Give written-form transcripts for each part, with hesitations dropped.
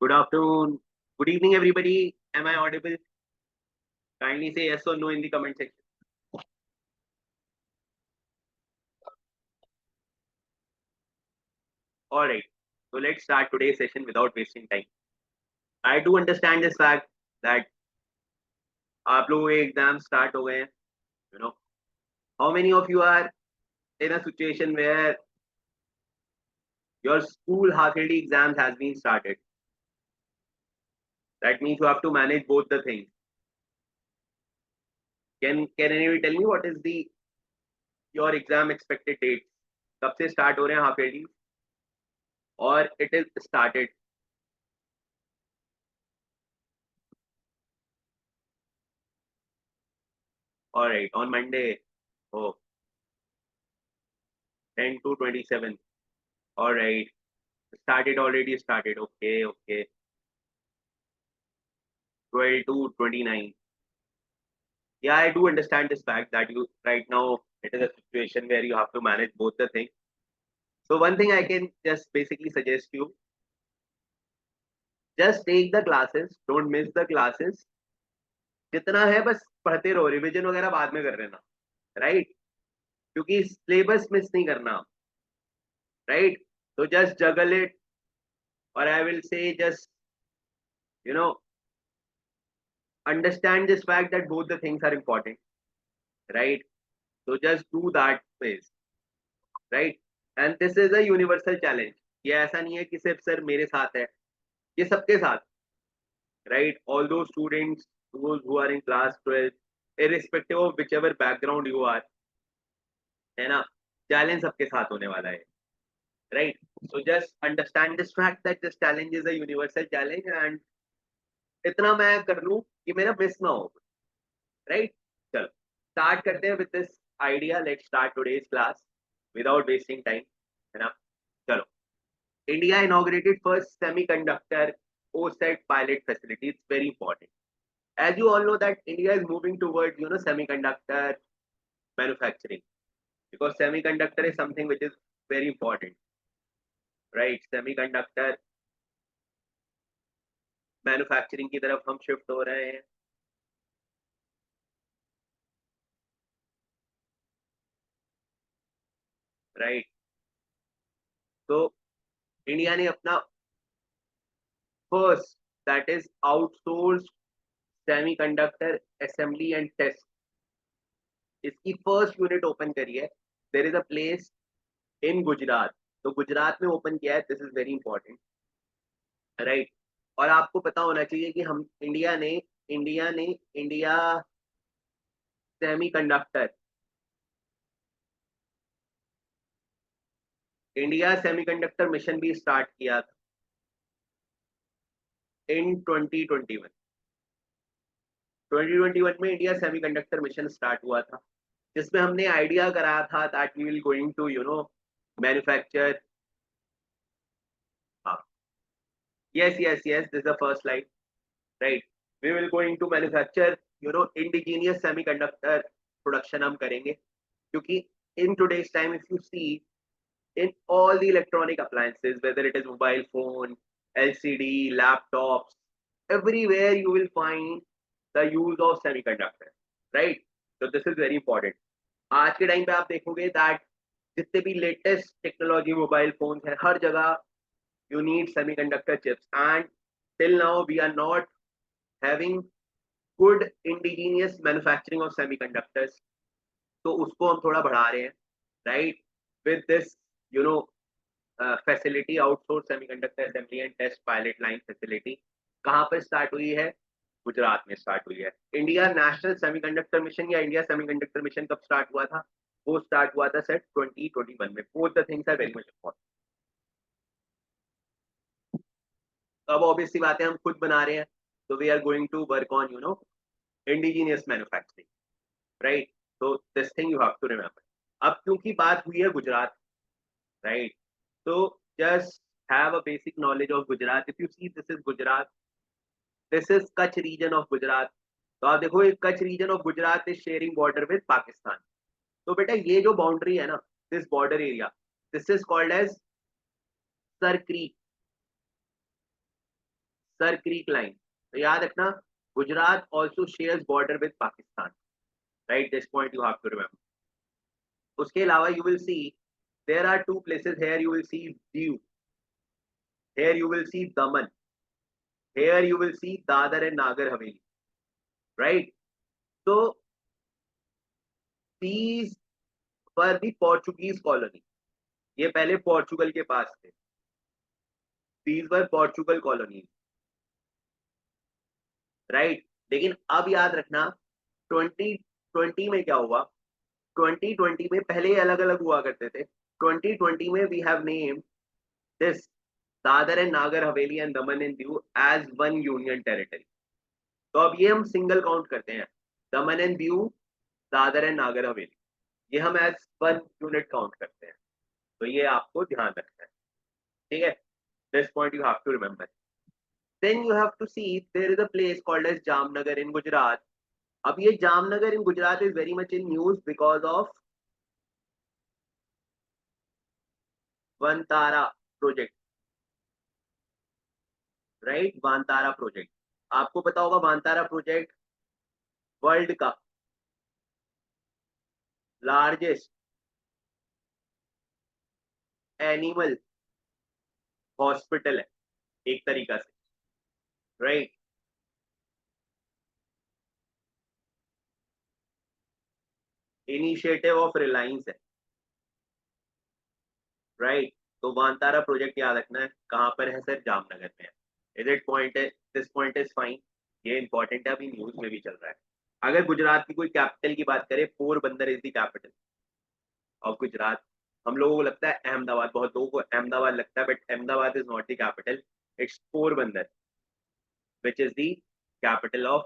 Good afternoon. Good evening, everybody. Am I audible? Kindly say yes or no in the comment section. All right. So let's start today's session without wasting time. I do understand this fact that आप लोगों के exam start हो गए हैं. You know, how many of you are in a situation where your school half-yearly exams has been started? That means you have to manage both the things. Can anybody tell me what is the your exam expected date? कब से start हो रहे हैं half yearly? Or it is started? All right, on Monday. Oh, 10 to 27. All right. Started already started. Okay, okay. 12 to 29. Yeah, I do understand this fact that you right now it is a situation where you have to manage both the things. So one thing I can just basically suggest you, just take the classes, don't miss the classes. जितना है बस पढ़ते रहो, revision वगैरह बाद में कर लेना, राइट? क्योंकि सिलेबस मिस नहीं करना, राइट? तो जस्ट जगल इट, और I will say just you know understand this fact that both the things are important, right? So just do that please, right? And this is a universal challenge. ये ऐसा नहीं है कि सिर्फ sir मेरे साथ है, ये सबके साथ, right? All those students, those who are in class 12, irrespective of whichever background you are, है ना, challenge सबके साथ होने वाला है, right? So just understand this fact that this challenge is a universal challenge, and इतना मैं कर लूं कि मेरा मिस ना हो, right? चलो स्टार्ट करते हैं with this idea. Let's start today's class without wasting time, है ना? चलो, India inaugurated first semiconductor OSAT pilot facility. It's very important. As you all know that India is moving towards semiconductor manufacturing, because semiconductor is something which is very important, right? Semiconductor manufacturing की तरफ हम shift हो रहे हैं, right? तो India ने अपना first, that is outsource semiconductor assembly and test, इसकी फर्स्ट यूनिट ओपन करी है. There is a place in Gujarat. तो गुजरात में ओपन किया है. This is very important, right? और आपको पता होना चाहिए कि हम India semiconductor India semiconductor mission भी स्टार्ट किया था इन 2021. 2021 में इंडिया सेमीकंडक्टर मिशन स्टार्ट हुआ था, जिसमें हमने आइडिया कराया था that we will going to manufacture. Yes, this is the first slide, right? We will going to manufacture indigenous semiconductor production हम करेंगे, क्योंकि in today's time if you see in all the electronic appliances, whether it is mobile phone, LCD, laptops, everywhere you will find the use of semiconductor, right? So this is very important. आज के time पे आप देखोगे that जितने भी latest technology mobile phone है, हर जगह you need semiconductor chips, and till now we are not having good indigenous manufacturing of semiconductors. तो उसको हम थोड़ा बढ़ा रहे हैं, right? With this you know facility, outsource semiconductor assembly and test pilot line facility, कहाँ पर स्टार्ट हुई है? गुजरात में स्टार्ट हुई है. इंडिया नेशनल सेमीकंडक्टर मिशन या इंडिया सेमीकंडक्टर मिशन कब स्टार्ट हुआ था? वो स्टार्ट हुआ था सर 2021 में. Both the things are very much important. तो अब ऑब्वियसली बात है, हम खुद बना रहे हैं, तो we are going to work on indigenous manufacturing, right? तो this thing you have to remember. अब क्योंकि बात हुई है गुजरात, राइट? तो just have a basic knowledge of Gujarat. If you see this is Gujarat, this is Kutch region of Gujarat. तो आप देखो, ये Kutch region of Gujarat is sharing border with Pakistan. तो बेटा ये जो बाउंड्री है ना, this border area, this is called as Sir Creek. Sir Creek line, तो याद रखना Gujarat also shares border with Pakistan, right, this point you have to remember. उसके अलावा you will see there are two places, here you will see Diu, here you will see Daman, here you will see Dadra and Nagar Haveli, right. so these were the Portuguese colony, ये पहले Portugal के पास थे, these were Portugal colonies, right. लेकिन अब याद रखना 2020 में क्या हुआ, 2020 में पहले अलग अलग हुआ करते थे, 2020 में we have name this Dadra and Nagar Haveli and Daman and Diu as one union territory. तो अब ये हम सिंगल काउंट करते हैं, दमन एंड दीव, दादर एंड नागर हवेली, ये हम एज वन यूनिट काउंट करते हैं, तो ये आपको ध्यान रखना है, ठीक है। This point you have to remember. Then you have to see there is a place called as Jamnagar in Gujarat. अब ये Jamnagar in Gujarat is very much in news because of Vantara project, right, Vantara project. आपको पता होगा वानतारा प्रोजेक्ट वर्ल्ड का largest animal hospital है एक तरीका से, राइट। इनिशिएटिव ऑफ रिलायंस है, राइट। तो वानतारा प्रोजेक्ट याद रखना है, कहां पर है सर, जामनगर में है। Is it point, this point is fine, ये इंपॉर्टेंट है, अभी न्यूज में भी चल रहा है। अगर गुजरात की कोई कैपिटल की बात करें, Porbandar is the capital of Gujarat. हम लोगों को लगता है अहमदाबाद, बहुत लोगों को अहमदाबाद लगता है, but Ahmedabad is not the capital, it's Porbandar which is the capital of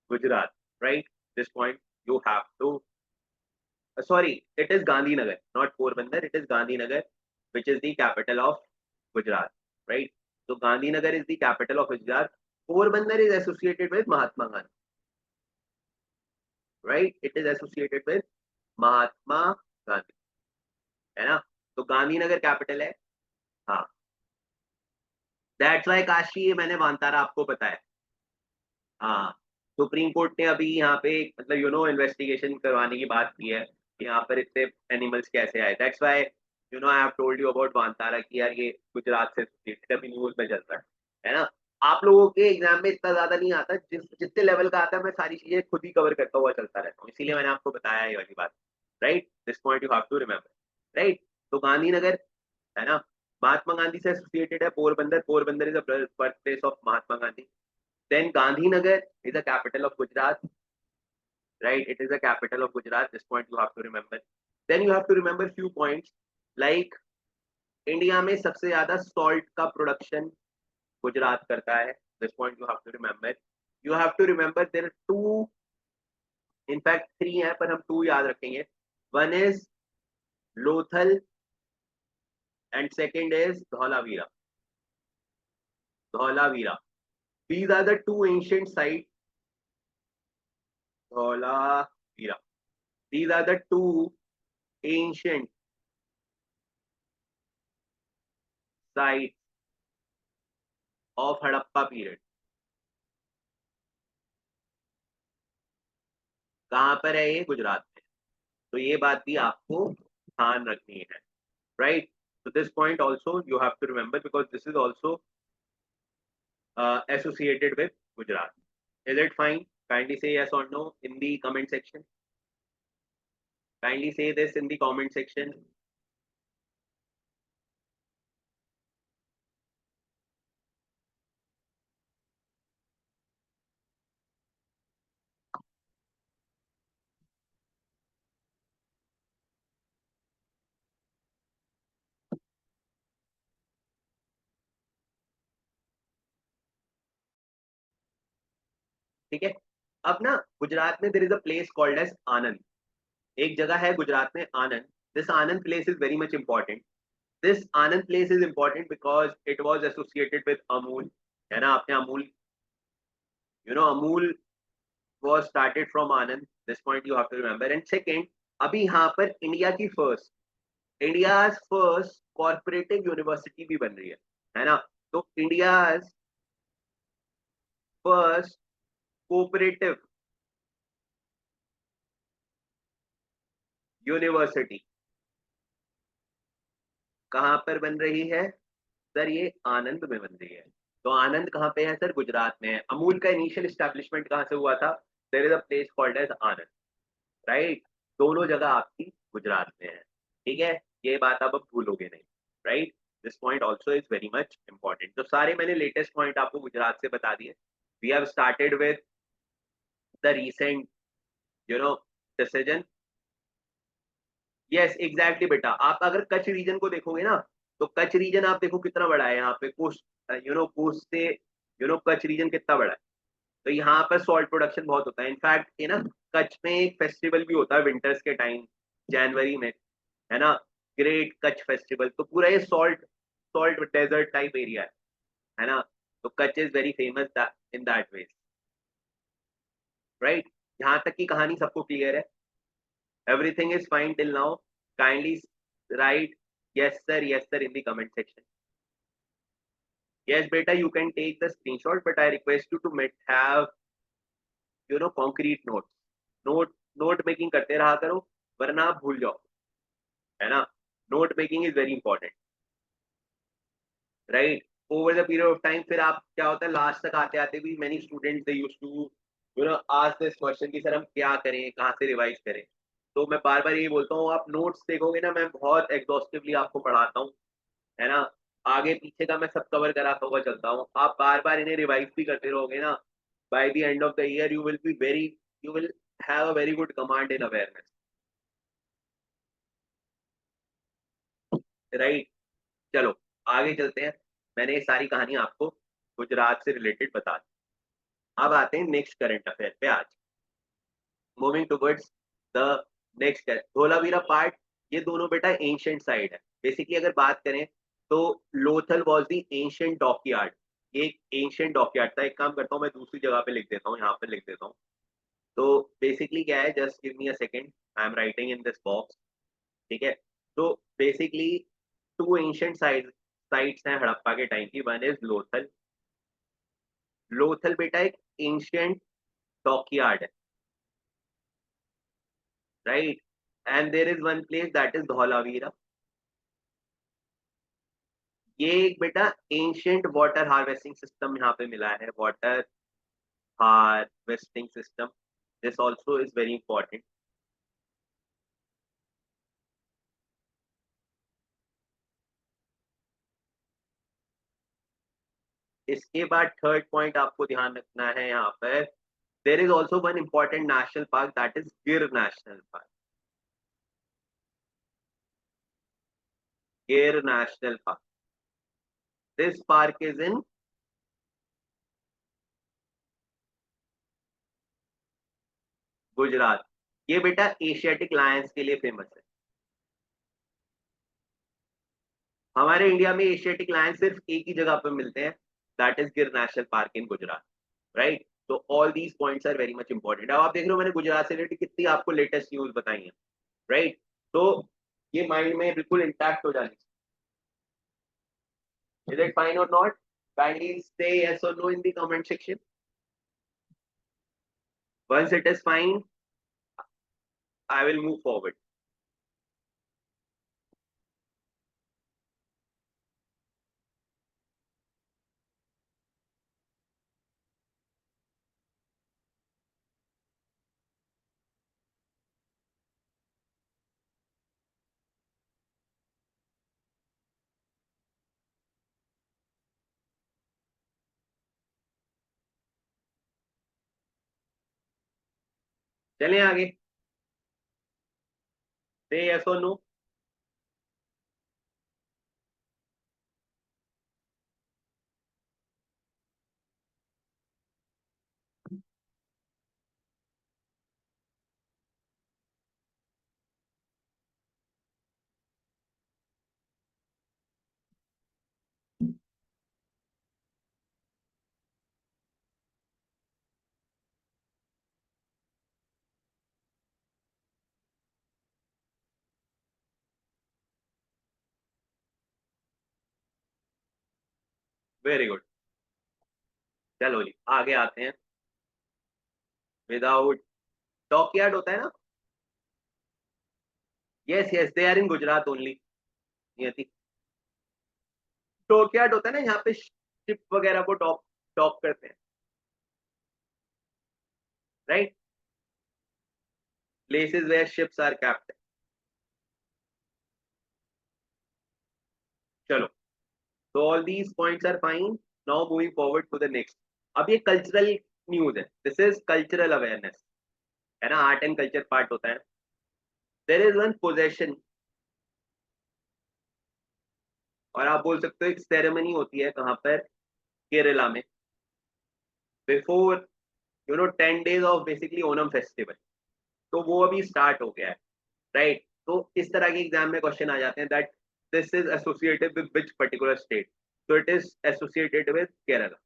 Gujarat, right? This point you have to, sorry, it is Gandhinagar, not Porbandar, it is Gandhinagar, which is the capital of Gujarat, right? So Gandhinagar is the capital of Gujarat. Porbandar is associated with Mahatma Gandhi, right? It is associated with Mahatma Gandhi, है ना। तो Gandhinagar capital है, हाँ। That's why Kashi, मैंने वानतारा आपको बताया, हाँ। Supreme court ने अभी यहाँ पे मतलब इन्वेस्टिगेशन करवाने की बात की है कि यहाँ पर इतने एनिमल्स कैसे आए। That's why I have told you about Vantara कि यार ये गुजरात से अभी न्यूज में चल रहा है ना। आप लोगों के एग्जाम में इतना ज्यादा नहीं आता, जितने लेवल का आता है मैं सारी चीजें खुद ही कवर करता हुआ चलता रहता हूँ, इसीलिए मैंने आपको बताया ये वाली बात, right. This point you have to remember, right. तो गांधीनगर है ना, महात्मा गांधी से एसोसिएटेड है। Porbandar, Porbandar is the birth place of Mahatma Gandhi. Then Gandhinagar is the capital of Gujarat, right? It is the capital of Gujarat. This point you have to remember. Then you have to remember few points like India में सबसे ज्यादा salt का production Gujarat करता है। This point you have to remember. You have to remember there are two, in fact three है पर हम two याद रखेंगे। One is Lothal and second is Dholavira, Dholavira. These are the two ancient sites, Dhaulavira. These are the two ancient sites of Harappa period. कहाँ पर है ये, गुजरात में। तो ये बात भी आपको ध्यान रखनी है, right. So this point also you have to remember because this is also associated with Gujarat. Is it fine? Kindly say yes or no in the comment section. Kindly say this in the comment section. ठीक है। अब ना गुजरात में there is a place called as Anand. एक जगह है गुजरात में Anand. This Anand place is very much important. This Anand place is important because it was associated with Amul, है ना। आपने Amul, Amul was started from Anand. This point you have to remember. And second, अभी यहाँ पर इंडिया की first, India's first corporative university भी बन रही है ना। तो इंडियाज फर्स्ट कोऑपरेटिव यूनिवर्सिटी कहाँ पर बन रही है सर? ये आनंद में बन रही है। तो आनंद कहाँ पे है सर? गुजरात में है। अमूल का इनिशियल एस्टैब्लिशमेंट कहाँ से हुआ था? There is a place called as Anand, right? दोनों जगह आपकी गुजरात में है, ठीक है? ये बात आप अब भूलोगे नहीं, right? This point also is very much important. तो सारे मैंने लेटेस्ट पॉइंट आपको गुजरात से बता दिए। We have started with the recent decision. Yes exactly बेटा, आप अगर कच्छ रीजन को देखोगे ना, तो कच्छ रीजन आप देखो कितना बड़ा है। यहाँ पे कोस्ट, कोस्ट से कच्छ रीजन कितना बड़ा है। तो यहाँ पर सॉल्ट प्रोडक्शन बहुत होता है। इनफैक्ट ये ना, कच्छ में एक फेस्टिवल भी होता है विंटर्स के टाइम, जनवरी में, है ना, ग्रेट कच्छ फेस्टिवल। तो पूरा ये salt salt desert type area है ना? तो Kutch is very famous in that way, right? यहाँ तक की कहानी सबको क्लियर है? Everything is fine till now? Kindly right yes sir in the comment section. Yes beta, you can take the screenshot, but I request you to have concrete notes. Note making करते रहा करो, वरना आप भूल जाओ, है ना? Note making is very important, right? Over the period of time फिर आप क्या होता है, लास्ट तक आते आते भी many students they used to ask this question कि सर हम क्या करें, कहाँ से रिवाइज करें। तो मैं बार बार यही बोलता हूँ, आप नोट्स देखोगे ना, मैं बहुत एग्जॉस्टिवली आपको पढ़ाता हूँ, है ना? आगे पीछे का मैं सब कवर कराता हुआ चलता हूँ। आप बार बार इन्हें रिवाइज भी करते रहोगे ना, by the end of the year you will have a very good command in awareness, right? चलो आगे चलते हैं। मैंने ये सारी कहानी आपको गुजरात से रिलेटेड बता दी। अब आते हैं नेक्स्ट करंट अफेयर पे। आज moving towards the next Dholavira part. ये दोनों बेटा एंशियंट साइड है। बेसिकली अगर बात करें तो Lothal was the ancient dockyard. ये एक एंशियंट डॉकयार्ड था। एक काम करता हूँ, मैं दूसरी जगह पे लिख देता हूँ, यहाँ पे लिख देता हूँ। तो बेसिकली क्या है, just give me a second, I am writing in this box, ठीक है? तो बेसिकली टू एंशियंट साइट्स हैं हड़प्पा के टाइम की। One is Lothal. लोथल बेटा एक एंशियंट डॉकयार्ड है, right? And there is one place that is Dholavira. ये एक बेटा एंशियंट वाटर हार्वेस्टिंग सिस्टम यहाँ पे मिला है, water harvesting system. This also is very important. इसके बाद थर्ड पॉइंट आपको ध्यान रखना है यहाँ पर, there is also one important national park that is Gir national park. गिर national park, this park is in Gujarat. ये बेटा एशियाटिक लायंस के लिए फेमस है। हमारे इंडिया में एशियाटिक लायन सिर्फ एक ही जगह पर मिलते हैं, that is Gir national park in Gujarat, right? तो all these points are very much important. अब आप देख रहे हो मैंने गुजरात से रिलेटेड कितनी आपको लेटेस्ट न्यूज बताई है, राइट? तो ये माइंड में बिल्कुल इंटैक्ट हो जानी चाहिए। इज इट फाइन और नॉट? काइंडली से yes or no in the comment section. Once it is fine, I will move forward. चलें आगे। Say yes or no. Very good. चलो जी आगे आते हैं। विदाउट डॉकयार्ड होता है ना, yes yes they are in Gujarat only. Niyati, dockyard होता है ना, यहाँ पे शिप वगैरह को डॉक डॉक करते हैं, right, places where ships are kept. चलो, तो all these points are fine. Now moving forward to the next. अब ये कल्चरल न्यूज है, दिस इज कल्चरल अवेयरनेस, है ना, आर्ट एंड कल्चर पार्ट होता है। देयर इज वन पोजेशन, और आप बोल सकते हो एक सेरेमनी होती है कहाँ पर, केरला में, before 10 days of basically Onam festival. तो वो अभी स्टार्ट हो गया है, राइट। तो इस तरह के एग्जाम में क्वेश्चन आ जाते हैं that this is associated with which particular state, so it is associated with Kerala,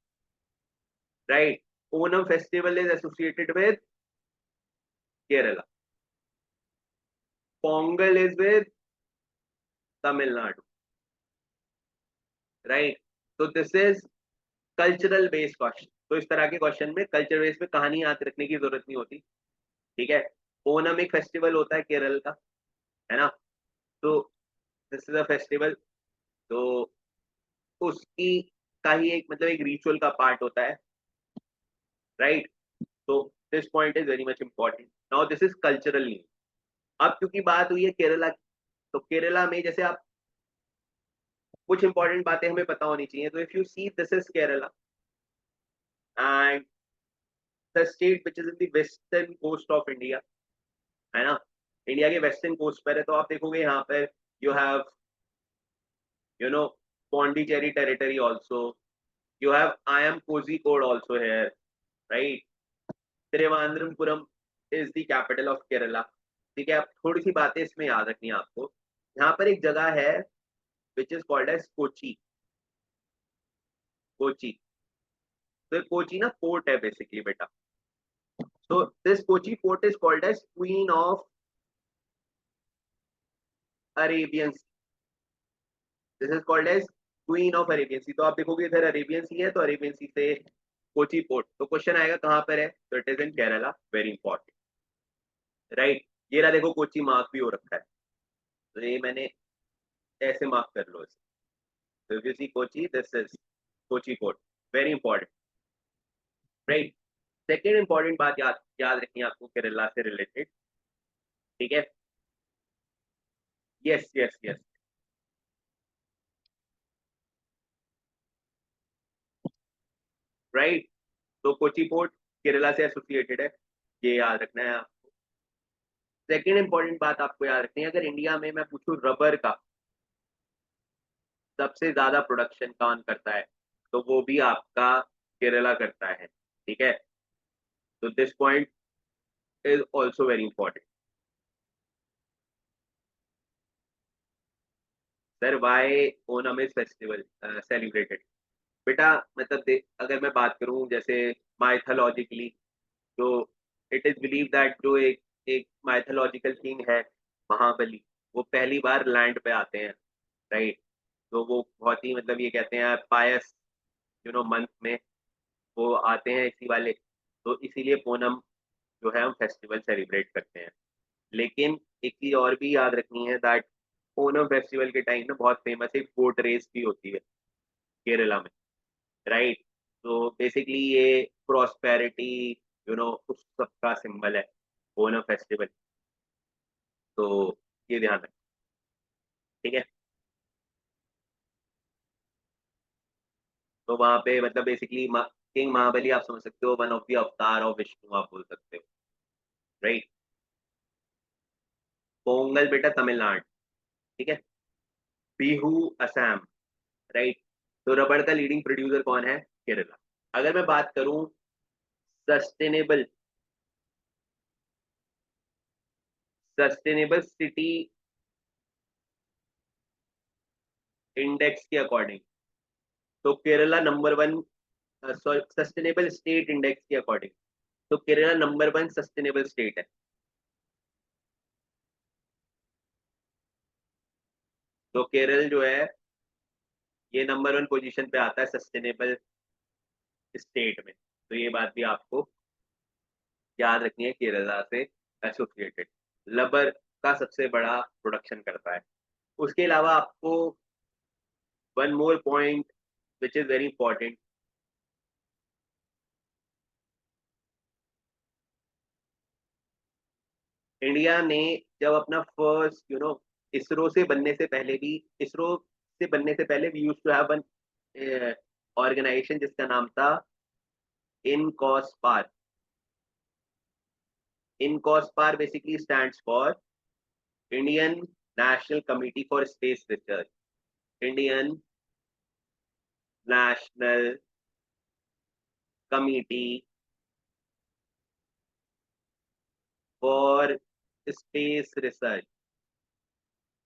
right? Onam festival is associated with Kerala. Pongal is with Tamil Nadu, right? So this is cultural based question. तो इस तरह के question में culture base पे कहानी याद रखने की जरूरत नहीं होती, ठीक है। ओनम एक फेस्टिवल होता है केरल का, है ना, तो दिस इज अ फेस्टिवल, तो उसकी का ही एक मतलब एक रिचुअल का पार्ट होता है, राइट। तो this point is very much important. Now this is cultural news. अब क्योंकि बात हुई है केरला की, तो केरला में जैसे आप कुछ इंपॉर्टेंट बातें हमें पता होनी चाहिए। तो if you see this is Kerala and the state which is in the western coast of India, है ना, इंडिया के वेस्टर्न कोस्ट पर है। तो आप देखोगे यहाँ पर you have no Pondicherry territory also, you have I M Kozhikode also here, right. Thiruvananthapuram is the capital of Kerala, ठीक है। अब थोड़ी सी बातें इसमें याद रखनी है आपको। यहाँ पर एक जगह है which is called as Kochi, Kochi. तो कोची ना पोर्ट है बेसिकली बेटा। So this Kochi port is called as Queen of Arabian Sea. This is called as Queen of Arabian Sea. तो आप देखोगे इधर अरेबियन सी है, तो अरेबियन सी से कोची पोर्ट, तो क्वेश्चन आएगा कहाँ पर है, तो it is in Kerala, very important, right. ये रहा देखो कोची मार्क भी हो रखा है, तो ये मैंने ऐसे मार्क कर लो इसे। तो if you see Kochi, this is Kochi port, very important, right. Second important बात याद याद रखनी है आपको केरला से रिलेटेड, ठीक है। Yes yes yes, right. तो कोची पोर्ट केरला से एसोसिएटेड है, ये याद रखना है आपको। सेकेंड इंपॉर्टेंट बात आपको याद रखनी है, अगर इंडिया में मैं पूछूं रबर का सबसे ज्यादा प्रोडक्शन कौन करता है, तो वो भी आपका केरला करता है, ठीक है। तो this point is also very important. Sir why Onam is festival celebrated, बेटा मतलब अगर मैं बात करूं जैसे माइथोलॉजिकली, तो इट इज बिलीव दैट जो एक एक माइथोलॉजिकल किंग है महाबली, वो पहली बार लैंड पे आते हैं, राइट। तो वो बहुत ही मतलब ये कहते हैं पायस मंथ में वो आते हैं इसी वाले, तो इसीलिए पूनम जो है हम फेस्टिवल सेलिब्रेट करते हैं। लेकिन एक चीज और भी याद रखनी है दैट ओनम फेस्टिवल के टाइम में बहुत फेमस एक बोट रेस भी होती है केरला में, राइट। तो बेसिकली ये प्रॉस्पेरिटी उस सबका सिंबल है ओनम फेस्टिवल, तो ये ध्यान रखें, ठीक है। तो वहां पे मतलब बेसिकली किंग महाबली आप समझ सकते हो, वन ऑफ द अवतार ऑफ विष्णु आप बोल सकते हो, राइट। पोंगल बेटा तमिलनाडु, ठीक है। बिहू असम, राइट। तो रबड़ का लीडिंग प्रोड्यूसर कौन है, केरला। अगर मैं बात करूं सस्टेनेबल सस्टेनेबल सिटी इंडेक्स के अकॉर्डिंग, तो Kerala number one, sustainable state index के अकॉर्डिंग, तो Kerala number one sustainable state है। तो केरल जो है ये नंबर वन पोजीशन पे आता है सस्टेनेबल स्टेट में। तो ये बात भी आपको याद रखनी है, केरला से एसोसिएटेड रबर का सबसे बड़ा प्रोडक्शन करता है। उसके अलावा आपको one more point which is very important, India ने जब अपना फर्स्ट इसरो से बनने से पहले भी, इसरो से बनने से पहले we use to have one organisation जिसका नाम था INCOSPAR. INCOSPAR basically stands for Indian National Committee for Space Research. Indian National Committee for Space Research,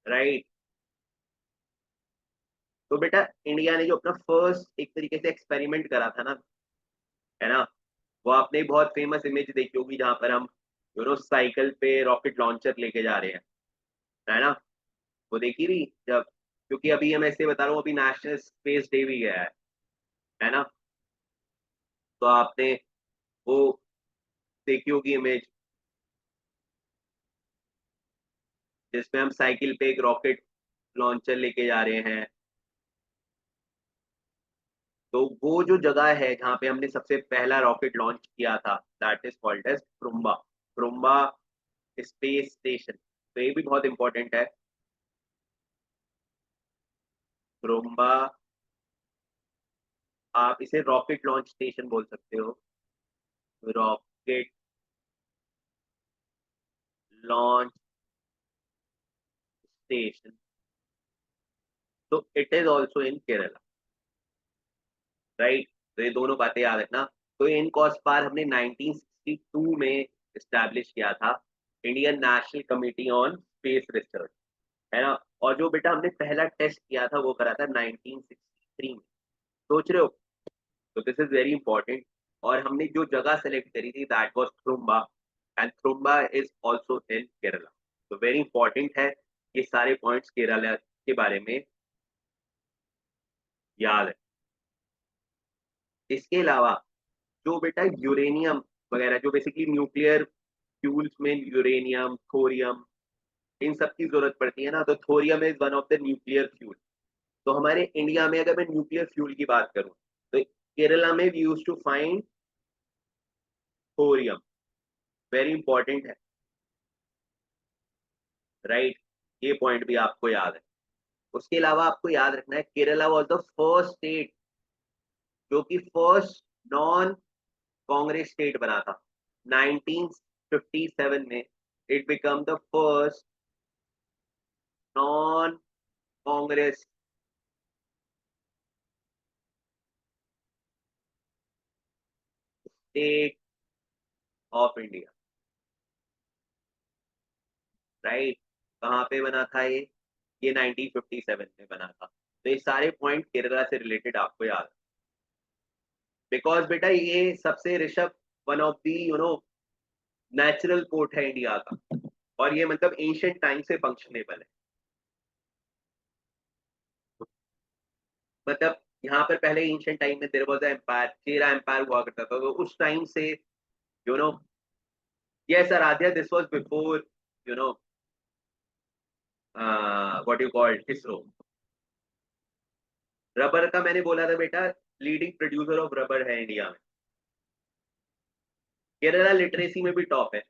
right. तो बेटा इंडिया ने जो अपना फर्स्ट एक तरीके से एक्सपेरिमेंट करा था ना, है ना, वो आपने बहुत फेमस इमेज देखी होगी जहां पर हम साइकिल पे रॉकेट लॉन्चर लेके जा रहे हैं, है ना। वो देखी भी जब, क्योंकि अभी मैं ऐसे बता रहा हूँ, अभी नेशनल स्पेस डे भी गया है ना। तो आपने वो देखी होगी इमेज जिसमें हम साइकिल पे एक रॉकेट लॉन्चर लेके जा रहे हैं। तो वो जो जगह है जहाँ पे हमने सबसे पहला रॉकेट लॉन्च किया था, that is called as Thumba. Thumba space station. तो ये भी बहुत इंपॉर्टेंट है, क्रुम्बा। आप इसे रॉकेट लॉन्च स्टेशन बोल सकते हो, रॉकेट लॉन्च स्टेशन। तो it is also in Kerala, right. तो ये दोनों बातें याद रखना। तो इन कॉस्पार हमने 1962 में इस्टेब्लिश किया था, Indian National committee on space research, है ना। और जो बेटा हमने पहला टेस्ट किया था वो करा था 1963 में। सोच रहे हो, तो दिस इज वेरी इंपॉर्टेंट। और हमने जो जगह सेलेक्ट करी थी that was Thumba, and Thumba is also in Kerala. तो वेरी इंपॉर्टेंट है, ये सारे पॉइंट्स केरला के बारे में याद है। इसके अलावा जो बेटा यूरेनियम वगैरह, जो बेसिकली न्यूक्लियर फ्यूल्स में यूरेनियम, थोरियम, इन सब की जरूरत पड़ती है ना, तो thorium is one of the nuclear fuel. तो हमारे इंडिया में अगर मैं न्यूक्लियर फ्यूल की बात करूं, तो केरला में we use to find thorium, very important है, राइट। ये पॉइंट भी आपको याद है। उसके अलावा आपको याद रखना है, Kerala was the first state जो कि फर्स्ट नॉन कांग्रेस स्टेट बना था 1957 में। It become the first non Congress state of India, right. कहाँ पे बना था ये 1957 में बना था। तो ये सारे पॉइंट केरला से रिलेटेड आपको याद है, बिकॉज बेटा ये सबसे Rishabh one of the natural port है इंडिया का, और ये मतलब एंशियंट टाइम से फंक्शनेबल है। मतलब यहाँ पर पहले एंशियंट टाइम में there was a empire, Chera empire हुआ करता था, तो उस टाइम से you know yes Aaradhya, this was before you know what you called ISRO. Rubber का मैंने बोला था बेटा, लीडिंग प्रोड्यूसर ऑफ रबर है इंडिया में। केरला लिटरेसी में भी टॉप है।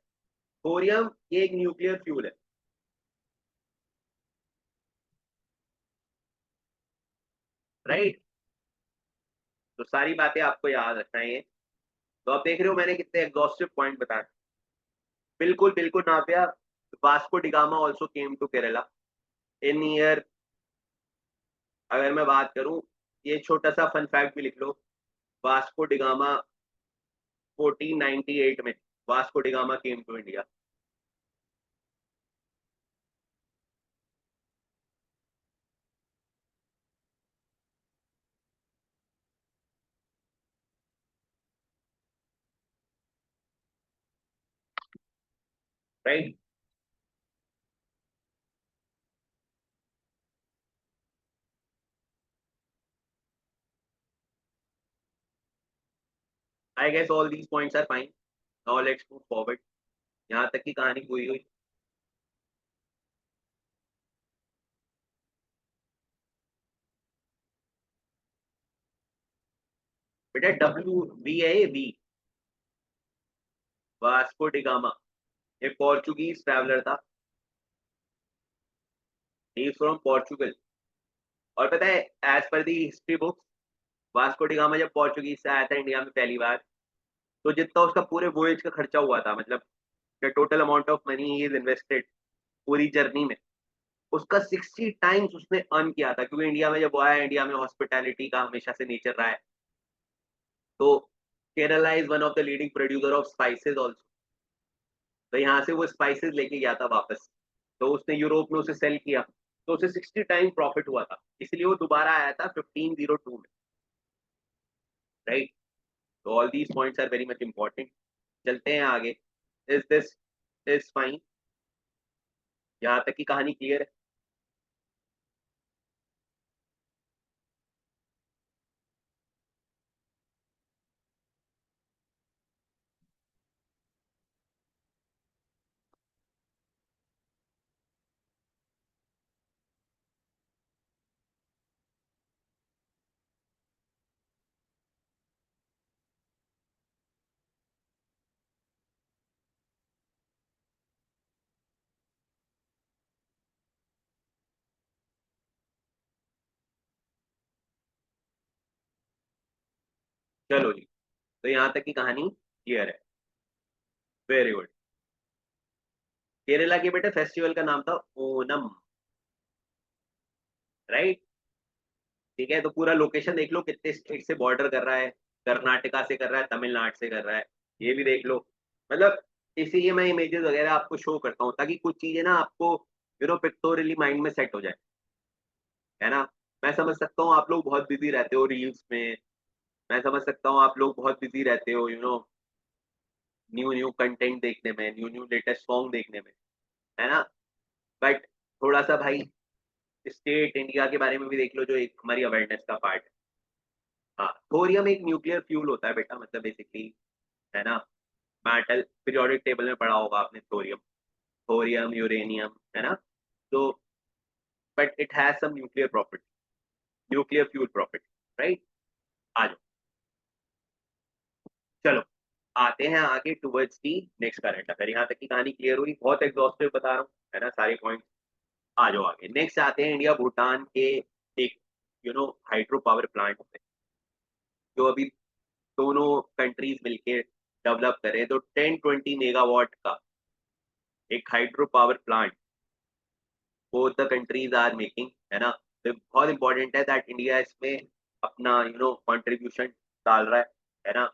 थोरियम ये एक न्यूक्लियर फ्यूल है, राइट। तो सारी बातें आपको याद रखना है ये। तो आप देख रहे हो मैंने कितने एग्जॉस्टिव पॉइंट बताए। बिल्कुल बिल्कुल Navya, Vasco da Gama also came to Kerala in year. अगर मैं बात करूं, ये छोटा सा फन फैक्ट भी लिख लो, वास्को डिगामा 1498 में Vasco da Gama came to India. Right. I guess all these points are fine. Now let's move forward. यहाँ तक की कहानी पूरी हुई. बेटा डब्ल्यू वी है, ये वी. वास्को डिगामा एक पोर्चुगीज ट्रैवलर था. He is from Portugal. और पता है, एज पर दी हिस्ट्री बुक्स, वास्को डिगामा जब पोर्चुगीज से आया था इंडिया में पहली बार, तो जितना उसका पूरे वोयज का खर्चा हुआ था, मतलब the total amount of money he is invested पूरी जर्नी में, उसका 60 टाइम्स उसने अर्न किया था. क्योंकि इंडिया में जब वो आया, इंडिया में हॉस्पिटैलिटी का हमेशा से नेचर रहा है. तो Kerala is one of the leading producer of spices also. तो यहाँ से वो स्पाइसेस लेके गया था वापस. तो उसने यूरोप में उसे सेल किया, तो उसे 60 टाइम प्रॉफिट हुआ था. इसलिए वो दोबारा आया था 1502 में. राइट. तो all these points are very much important. चलते हैं आगे. Is this is fine? यहाँ तक की कहानी क्लियर है? चलो जी. तो यहाँ तक की कहानी क्लियर है. Very good. केरला के बेटे फेस्टिवल का नाम था ओनम. राइट. ठीक है. तो पूरा लोकेशन देख लो, कितने स्टेट से बॉर्डर कर रहा है. कर्नाटका से कर रहा है, तमिलनाडु से कर रहा है. ये भी देख लो. मतलब इसीलिए मैं इमेजेस वगैरह आपको शो करता हूँ, ताकि कुछ चीजें ना आपको पिक्टोरियली माइंड में सेट हो जाए. है ना. मैं समझ सकता हूँ आप लोग बहुत बिजी रहते हो रील्स में. मैं समझ सकता हूँ आप लोग बहुत बिजी रहते हो न्यू न्यू कंटेंट देखने में, न्यू न्यू लेटेस्ट सॉन्ग देखने में. है ना. बट थोड़ा सा भाई स्टेट इंडिया के बारे में भी देख लो, जो एक हमारी अवेयरनेस का पार्ट है. हाँ, थोरियम एक न्यूक्लियर फ्यूल होता है बेटा, मतलब बेसिकली. है ना. मेटल पीरियोडिक टेबल में पढ़ा होगा आपने थोरियम. Thorium, uranium. है ना. तो but it has some nuclear property, nuclear fuel property. Right. आ जाओ. चलो आते हैं आगे towards the next current affair. यहाँ तक की कहानी क्लियर हुई. बहुत एग्जॉस्टिव बता रहा हूँ. है ना, सारे पॉइंट. आ जाओ आगे. नेक्स्ट आते हैं इंडिया भूटान के एक हाइड्रो पावर प्लांट पे, जो अभी दोनों कंट्रीज मिलके डेवलप करें. तो 10-20 मेगावाट का एक hydro power plant both the countries are making. है ना. तो बहुत इंपॉर्टेंट है दैट इंडिया इसमें अपना कंट्रीब्यूशन डाल रहा है. है ना.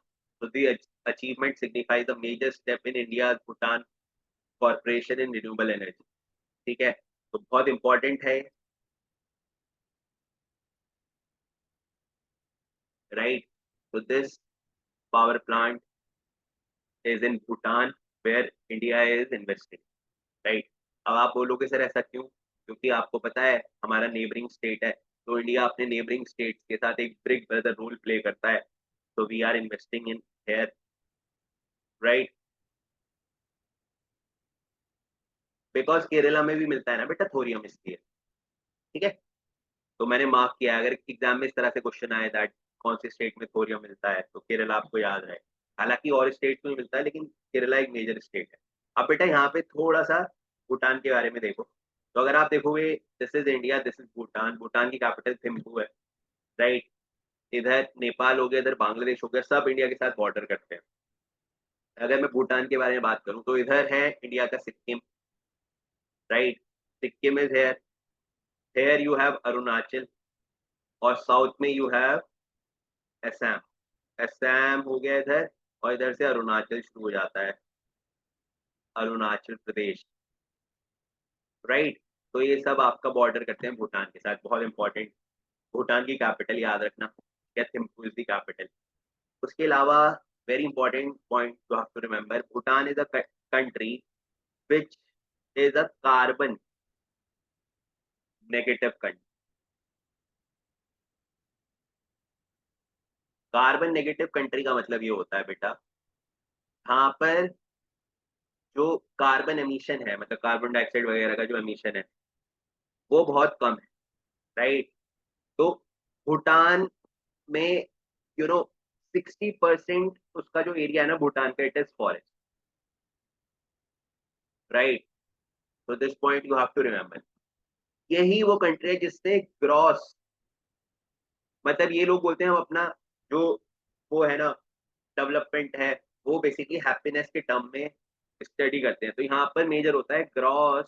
तो the achievement signifies the major step in India Bhutan corporation in renewable energy. ठीक है. तो बहुत इंपॉर्टेंट है. राइट. तो this power plant is in Bhutan, where India is investing. Right. अब आप बोलोगे सर ऐसा क्यों? क्योंकि आपको पता है हमारा नेबरिंग स्टेट है. तो इंडिया अपने नेबरिंग स्टेट्स के साथ एक बिग ब्रदर रोल प्ले करता है. तो we are investing in here. Right. Because Kerala में भी मिलता है ना बेटा थोरियम, इसलिए. ठीक है. तो मैंने मार्क किया, अगर एग्जाम में इस तरह से क्वेश्चन आए दैट कौन से स्टेट में थोरियम मिलता है, तो केरला आपको याद रहे. हालांकि और स्टेट में मिलता है, लेकिन केरला एक मेजर स्टेट है. अब बेटा यहाँ पे थोड़ा सा भूटान के बारे में देखो. तो अगर आप देखोगे, this is India, this is Bhutan. Bhutan की कैपिटल थिम्पू है. राइट. इधर नेपाल हो गया, इधर बांग्लादेश हो गया, सब इंडिया के साथ बॉर्डर करते हैं. अगर मैं भूटान के बारे में बात करूं, तो इधर है इंडिया का Sikkim. Right. Sikkim is here. Here you have Arunachal. और साउथ में यू हैव असम. असम हो गया इधर. और इधर से अरुणाचल शुरू हो जाता है, अरुणाचल प्रदेश. राइट. तो ये सब आपका बॉर्डर करते हैं भूटान के साथ. बहुत इंपॉर्टेंट. भूटान की कैपिटल याद रखना, क्या थिम्पू इज द कैपिटल. उसके अलावा very important point you have to remember, Bhutan is a country which is a carbon negative country. Carbon negative country का मतलब ये होता है बेटा, यहाँ पर जो कार्बन एमिशन है, मतलब कार्बन डाइऑक्साइड वगैरह का जो एमिशन है वो बहुत कम है, राइट। तो भूटान में 60% उसका जो एरिया है ना भूटान का, इट इज फॉरेस्ट, राइट। तो this point you have to remember. यही वो कंट्री है जिसने ग्रॉस, मतलब ये लोग बोलते हैं हम अपना जो वो है ना डेवलपमेंट है, वो बेसिकली हैप्पीनेस के टर्म में स्टडी करते हैं। तो यहाँ पर मेजर होता है ग्रॉस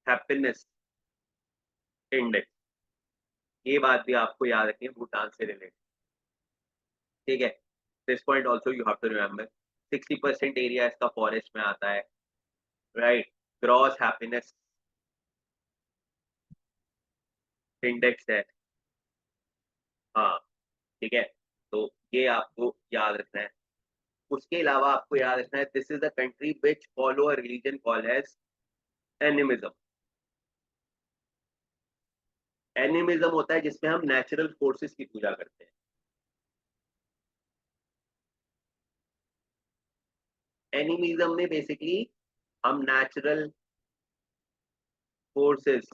हैप्पीनेस इंडेक्स। ये बात भी आपको याद रखनी है भूटान से रिलेटेड, ठीक है। This point also you have to remember. 60% area इसका फॉरेस्ट में आता है, राइट। ग्रॉस हैप्पीनेस इंडेक्स है, हाँ, ठीक है। तो ये आपको याद रखना है। उसके अलावा आपको याद रखना है, this is a country which follow a religion called as animism. Animism होता है जिसमें हम नेचुरल फोर्सेस की पूजा करते हैं। एनिमिज्म में बेसिकली हम नेचुरल फोर्सेस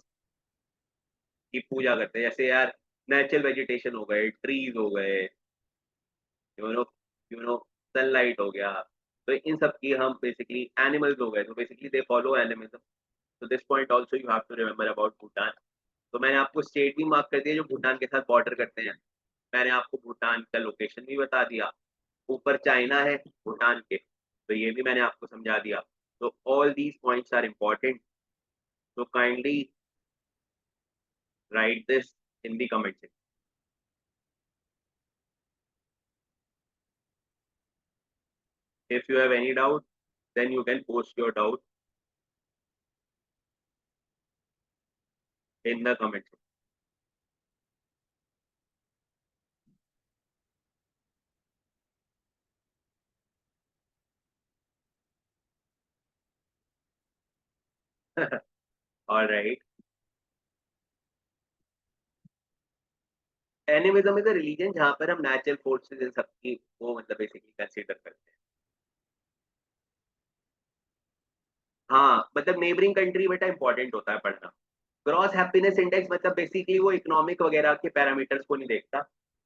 की पूजा करते हैं, जैसे यार नेचुरल वेजिटेशन हो गए, ट्रीज हो गए, you know you know sunlight हो गया। तो इन सब की हम बेसिकली एनिमल्स हो गए, तो बेसिकली दे फॉलो एनिमिज्म। तो this point also you have to remember about Bhutan. तो मैंने आपको स्टेट भी मार्क कर दिया जो भूटान के साथ बॉर्डर करते हैं, मैंने आपको भूटान का लोकेशन भी बता दिया, ऊपर चाइना है भूटान के, तो ये भी मैंने आपको समझा दिया। तो all these points are important, so kindly write this in the comment section. If you have any doubt, then you can post your doubt in the comment section. All right. Animism is a religion जहां पर हम natural forces in सबकी वो मतलब basically consider करते हैं। हाँ, मतलब नेबरिंग कंट्री बेटा इंपॉर्टेंट होता है पढ़ना। ग्रॉस हैप्पीनेस इंडेक्स मतलब बेसिकली वो इकोनॉमिक वगैरह के पैरामीटर्स को नहीं देखता,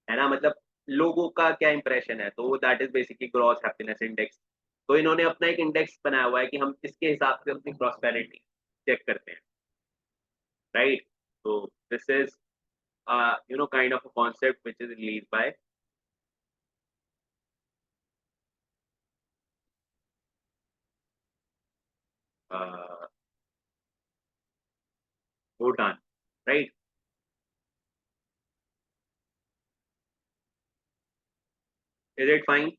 है ना, मतलब लोगों का क्या इंप्रेशन है, तो that is basically gross happiness index. तो इन्होंने अपना एक इंडेक्स बनाया हुआ है कि हम इसके हिसाब से अपनी प्रॉस्पेरिटी चेक करते हैं, राइट। तो this is kind of a concept which is released by uh, Bhutan, right? Is it fine?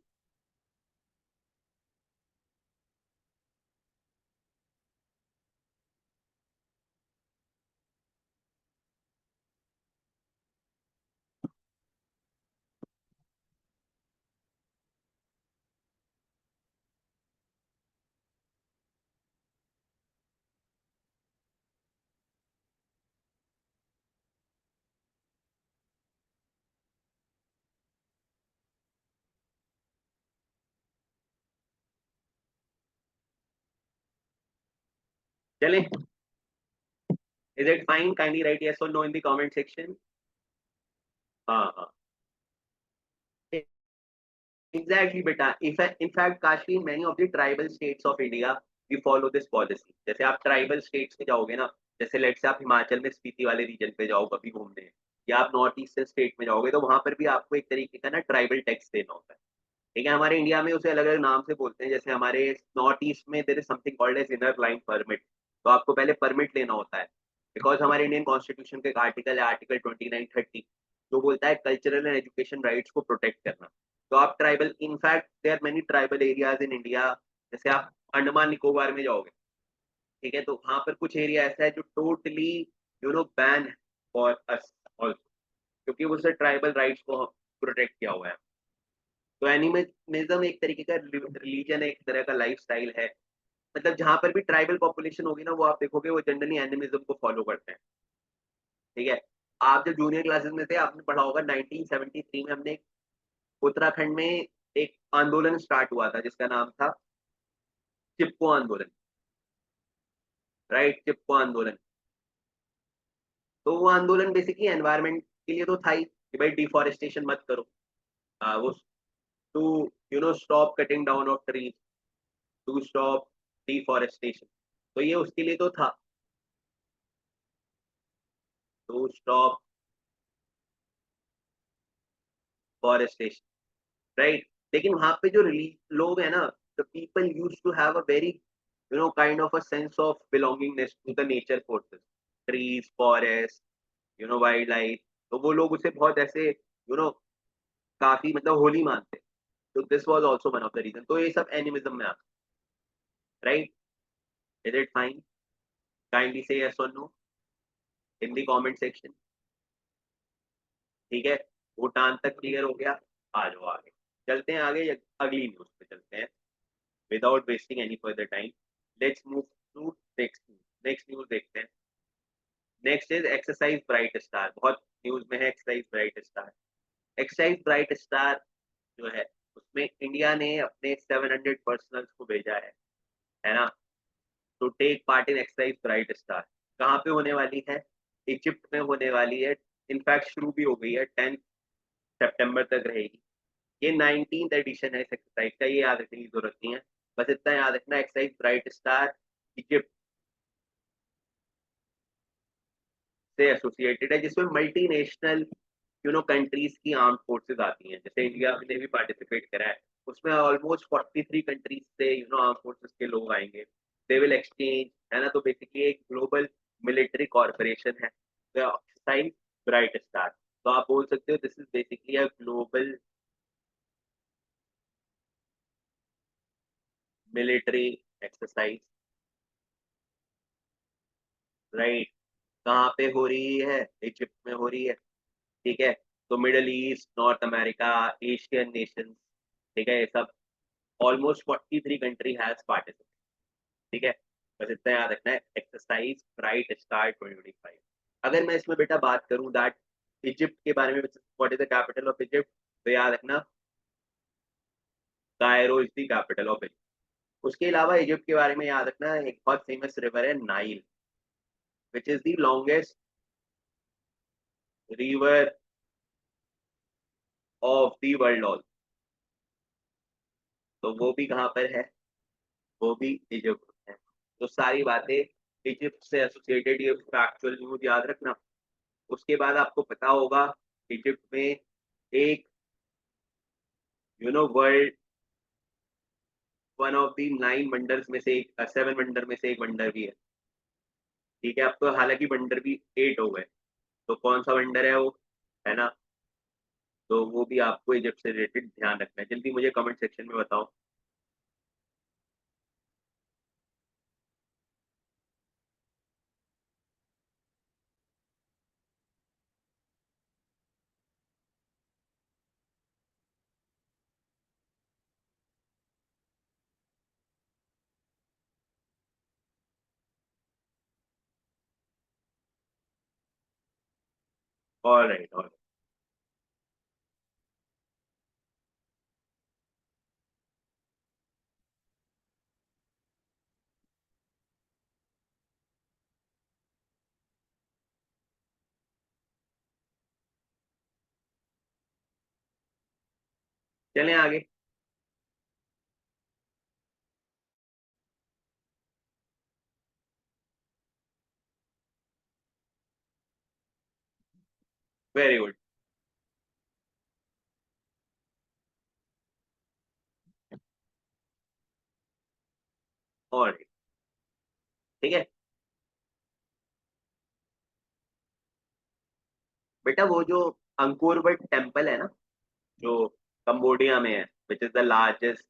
चलें, is it fine? Kindly write yes or no in the comment section. हाँ हाँ, exactly बेटा। in fact Kashi many of the tribal states of India we follow this policy। जैसे आप tribal states में जाओगे ना, जैसे लेट्स से आप हिमाचल में स्पीति वाले रीजन पे जाओ कभी घूमने, या आप नॉर्थ ईस्टर्न स्टेट में जाओगे, तो वहां पर भी आपको एक तरीके का ना ट्राइबल टैक्स देना होता है, ठीक है। हमारे इंडिया में उसे अलग अलग नाम से बोलते हैं, जैसे हमारे नॉर्थ ईस्ट में there is something called as inner line permit. तो आपको पहले परमिट लेना होता है, बिकॉज हमारे इंडियन कॉन्स्टिट्यूशन का एक आर्टिकल है, आर्टिकल 2930, जो बोलता है कल्चरल एंड एजुकेशन राइट्स को प्रोटेक्ट करना। तो आप tribal, in fact there are many tribal areas in India. जैसे आप अंडमान निकोबार में जाओगे, ठीक है, तो वहां पर कुछ एरिया ऐसा है जो totally ban for us also, क्योंकि उससे ट्राइबल राइट्स को प्रोटेक्ट किया हुआ है। तो एनिमिज्म एक तरीके का रिलीजन है, एक तरह का लाइफ स्टाइल है। मतलब जहां पर भी ट्राइबल पॉपुलेशन होगी ना, वो आप देखोगे वो जनरली एनिमिज्म को फॉलो करते हैं, ठीक है। आप जब जूनियर क्लासेस में थे आपने पढ़ा होगा 1973 में हमने उत्तराखंड में एक आंदोलन स्टार्ट हुआ था जिसका नाम था चिपको आंदोलन, राइट? चिपको आंदोलन। तो वो आंदोलन बेसिकली एनवायरनमेंट के लिए तो था ही कि भाई डिफॉरेस्टेशन मत करो, वो to stop cutting down of trees, to stop deforestation. तो ये उसके लिए तो था, टू स्टॉप फॉरेस्टेशन, राइट? लेकिन वहां पे जो लोग हैं ना, the people use to have a very kind of a sense of belongingness to the nature forces, trees, forest, wildlife. तो वो लोग उसे बहुत ऐसे काफी मतलब होली मानते हैं। तो this was also one of the reason. तो ये सब एनिमिज्म में आता है, right? Is it fine? Kindly से यस और no in the comment section. ठीक है, भूटान तक क्लियर हो गया। आ जाओ आगे, चलते हैं आगे, अगली न्यूज पे चलते हैं। Without wasting any further time, let's move to next news. Next news देखते हैं। Next is exercise bright star. बहुत न्यूज में है exercise bright star. Exercise bright star जो है उसमें इंडिया ने अपने 700 पर्सनल्स को भेजा है ना, to take part in exercise bright star. कहाँ पे होने वाली है? इजिप्ट में होने वाली है। इनफैक्ट शुरू भी हो गई है, 10 सितंबर तक रहेगी। ये 19th एडिशन है इस एक्सरसाइज का, ये याद रखने की जरूरत नहीं है। बस इतना याद रखना, एक्सरसाइज ब्राइट स्टार इजिप्ट से एसोसिएटेड है, जिसमें मल्टीनेशनल कंट्रीज की आर्म फोर्सेज आती हैं। जैसे इंडिया ने भी पार्टिसिपेट करा है, उसमें ऑलमोस्ट 43 कंट्रीज से आर्म फोर्सेज के लोग आएंगे। दे विल एक्सचेंज, है ना। तो बेसिकली एक ग्लोबल मिलिट्री कॉर्पोरेशन है एक्सरसाइज ब्राइट स्टार। तो आप बोल सकते हो this is basically a global military exercise, right? कहाँ पे हो रही है? इजिप्ट में हो रही है, ठीक है। तो middle east, north America, Asian Nations, ठीक है, ये सब ऑलमोस्ट 43 कंट्री हैज पार्टिसिपेट, ठीक है। बस इतना याद रखना है, एक्सरसाइज ब्राइट स्टार 2025। अगर मैं इसमें बेटा बात करूं दैट इजिप्ट के बारे में, what is the capital of Egypt, तो याद रखना Cairo is the capital of Egypt. उसके अलावा इजिप्ट के बारे में याद रखना एक बहुत फेमस रिवर है Nile, which is the longest river of the world all. तो वो भी कहाँ पर है? वो भी इजिप्ट है। तो सारी बातें इजिप्ट से एसोसिएटेड, ये फैक्चुअल न्यूज याद रखना। उसके बाद आपको पता होगा इजिप्ट में एक world one of the 9 wonders में से एक, 7 वंडर में से एक वंडर भी है, ठीक है। अब तो हालांकि वंडर भी 8 हो गए। तो कौन सा वंडर है वो, है ना? तो वो भी आपको इजिप्ट से रिलेटेड ध्यान रखना है। जल्दी मुझे कमेंट सेक्शन में बताओ। ऑलराइट, ऑलराइट, चलें आगे। वेरी गुड, ऑलराइट, ठीक है। बेटा वो जो अंकोर वट टेम्पल है ना, जो कंबोडिया में है, which is the largest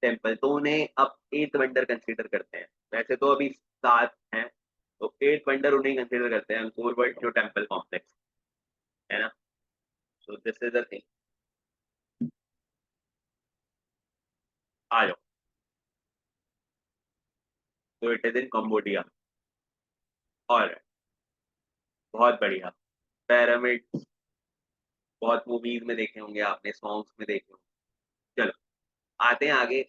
temple, तो उन्हें अब 8th वंडर कंसीडर करते हैं। वैसे तो अभी 7 हैं, तो 8th वंडर उन्हें कंसीडर करते हैं, अंकोर वट जो टेम्पल कॉम्प्लेक्स, है ना। So this is the thing. आ जाओ। तो इट इज इन कंबोडिया। और बहुत बढ़िया। पिरामिड बहुत मूवीज में देखे होंगे आपने, सॉन्ग्स में देखे होंगे। चलो आते हैं आगे।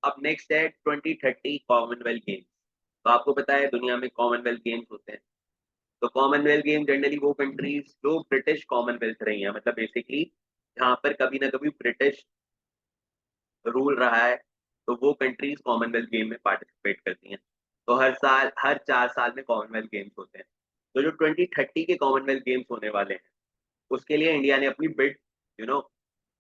अब नेक्स्ट है 2030 कॉमनवेल्थ गेम्स। तो आपको पता है दुनिया में कॉमनवेल्थ गेम्स होते हैं। तो कॉमनवेल्थ गेम जनरली वो कंट्रीज जो ब्रिटिश कॉमनवेल्थ रही हैं, मतलब बेसिकली जहाँ पर कभी ना कभी ब्रिटिश रूल रहा है, तो वो कंट्रीज कॉमनवेल्थ गेम में पार्टिसिपेट करती हैं। तो हर साल, हर 4 साल में कॉमनवेल्थ गेम्स होते हैं। तो जो 2030 के कॉमनवेल्थ गेम्स होने वाले हैं, उसके लिए इंडिया ने अपनी बिड यू नो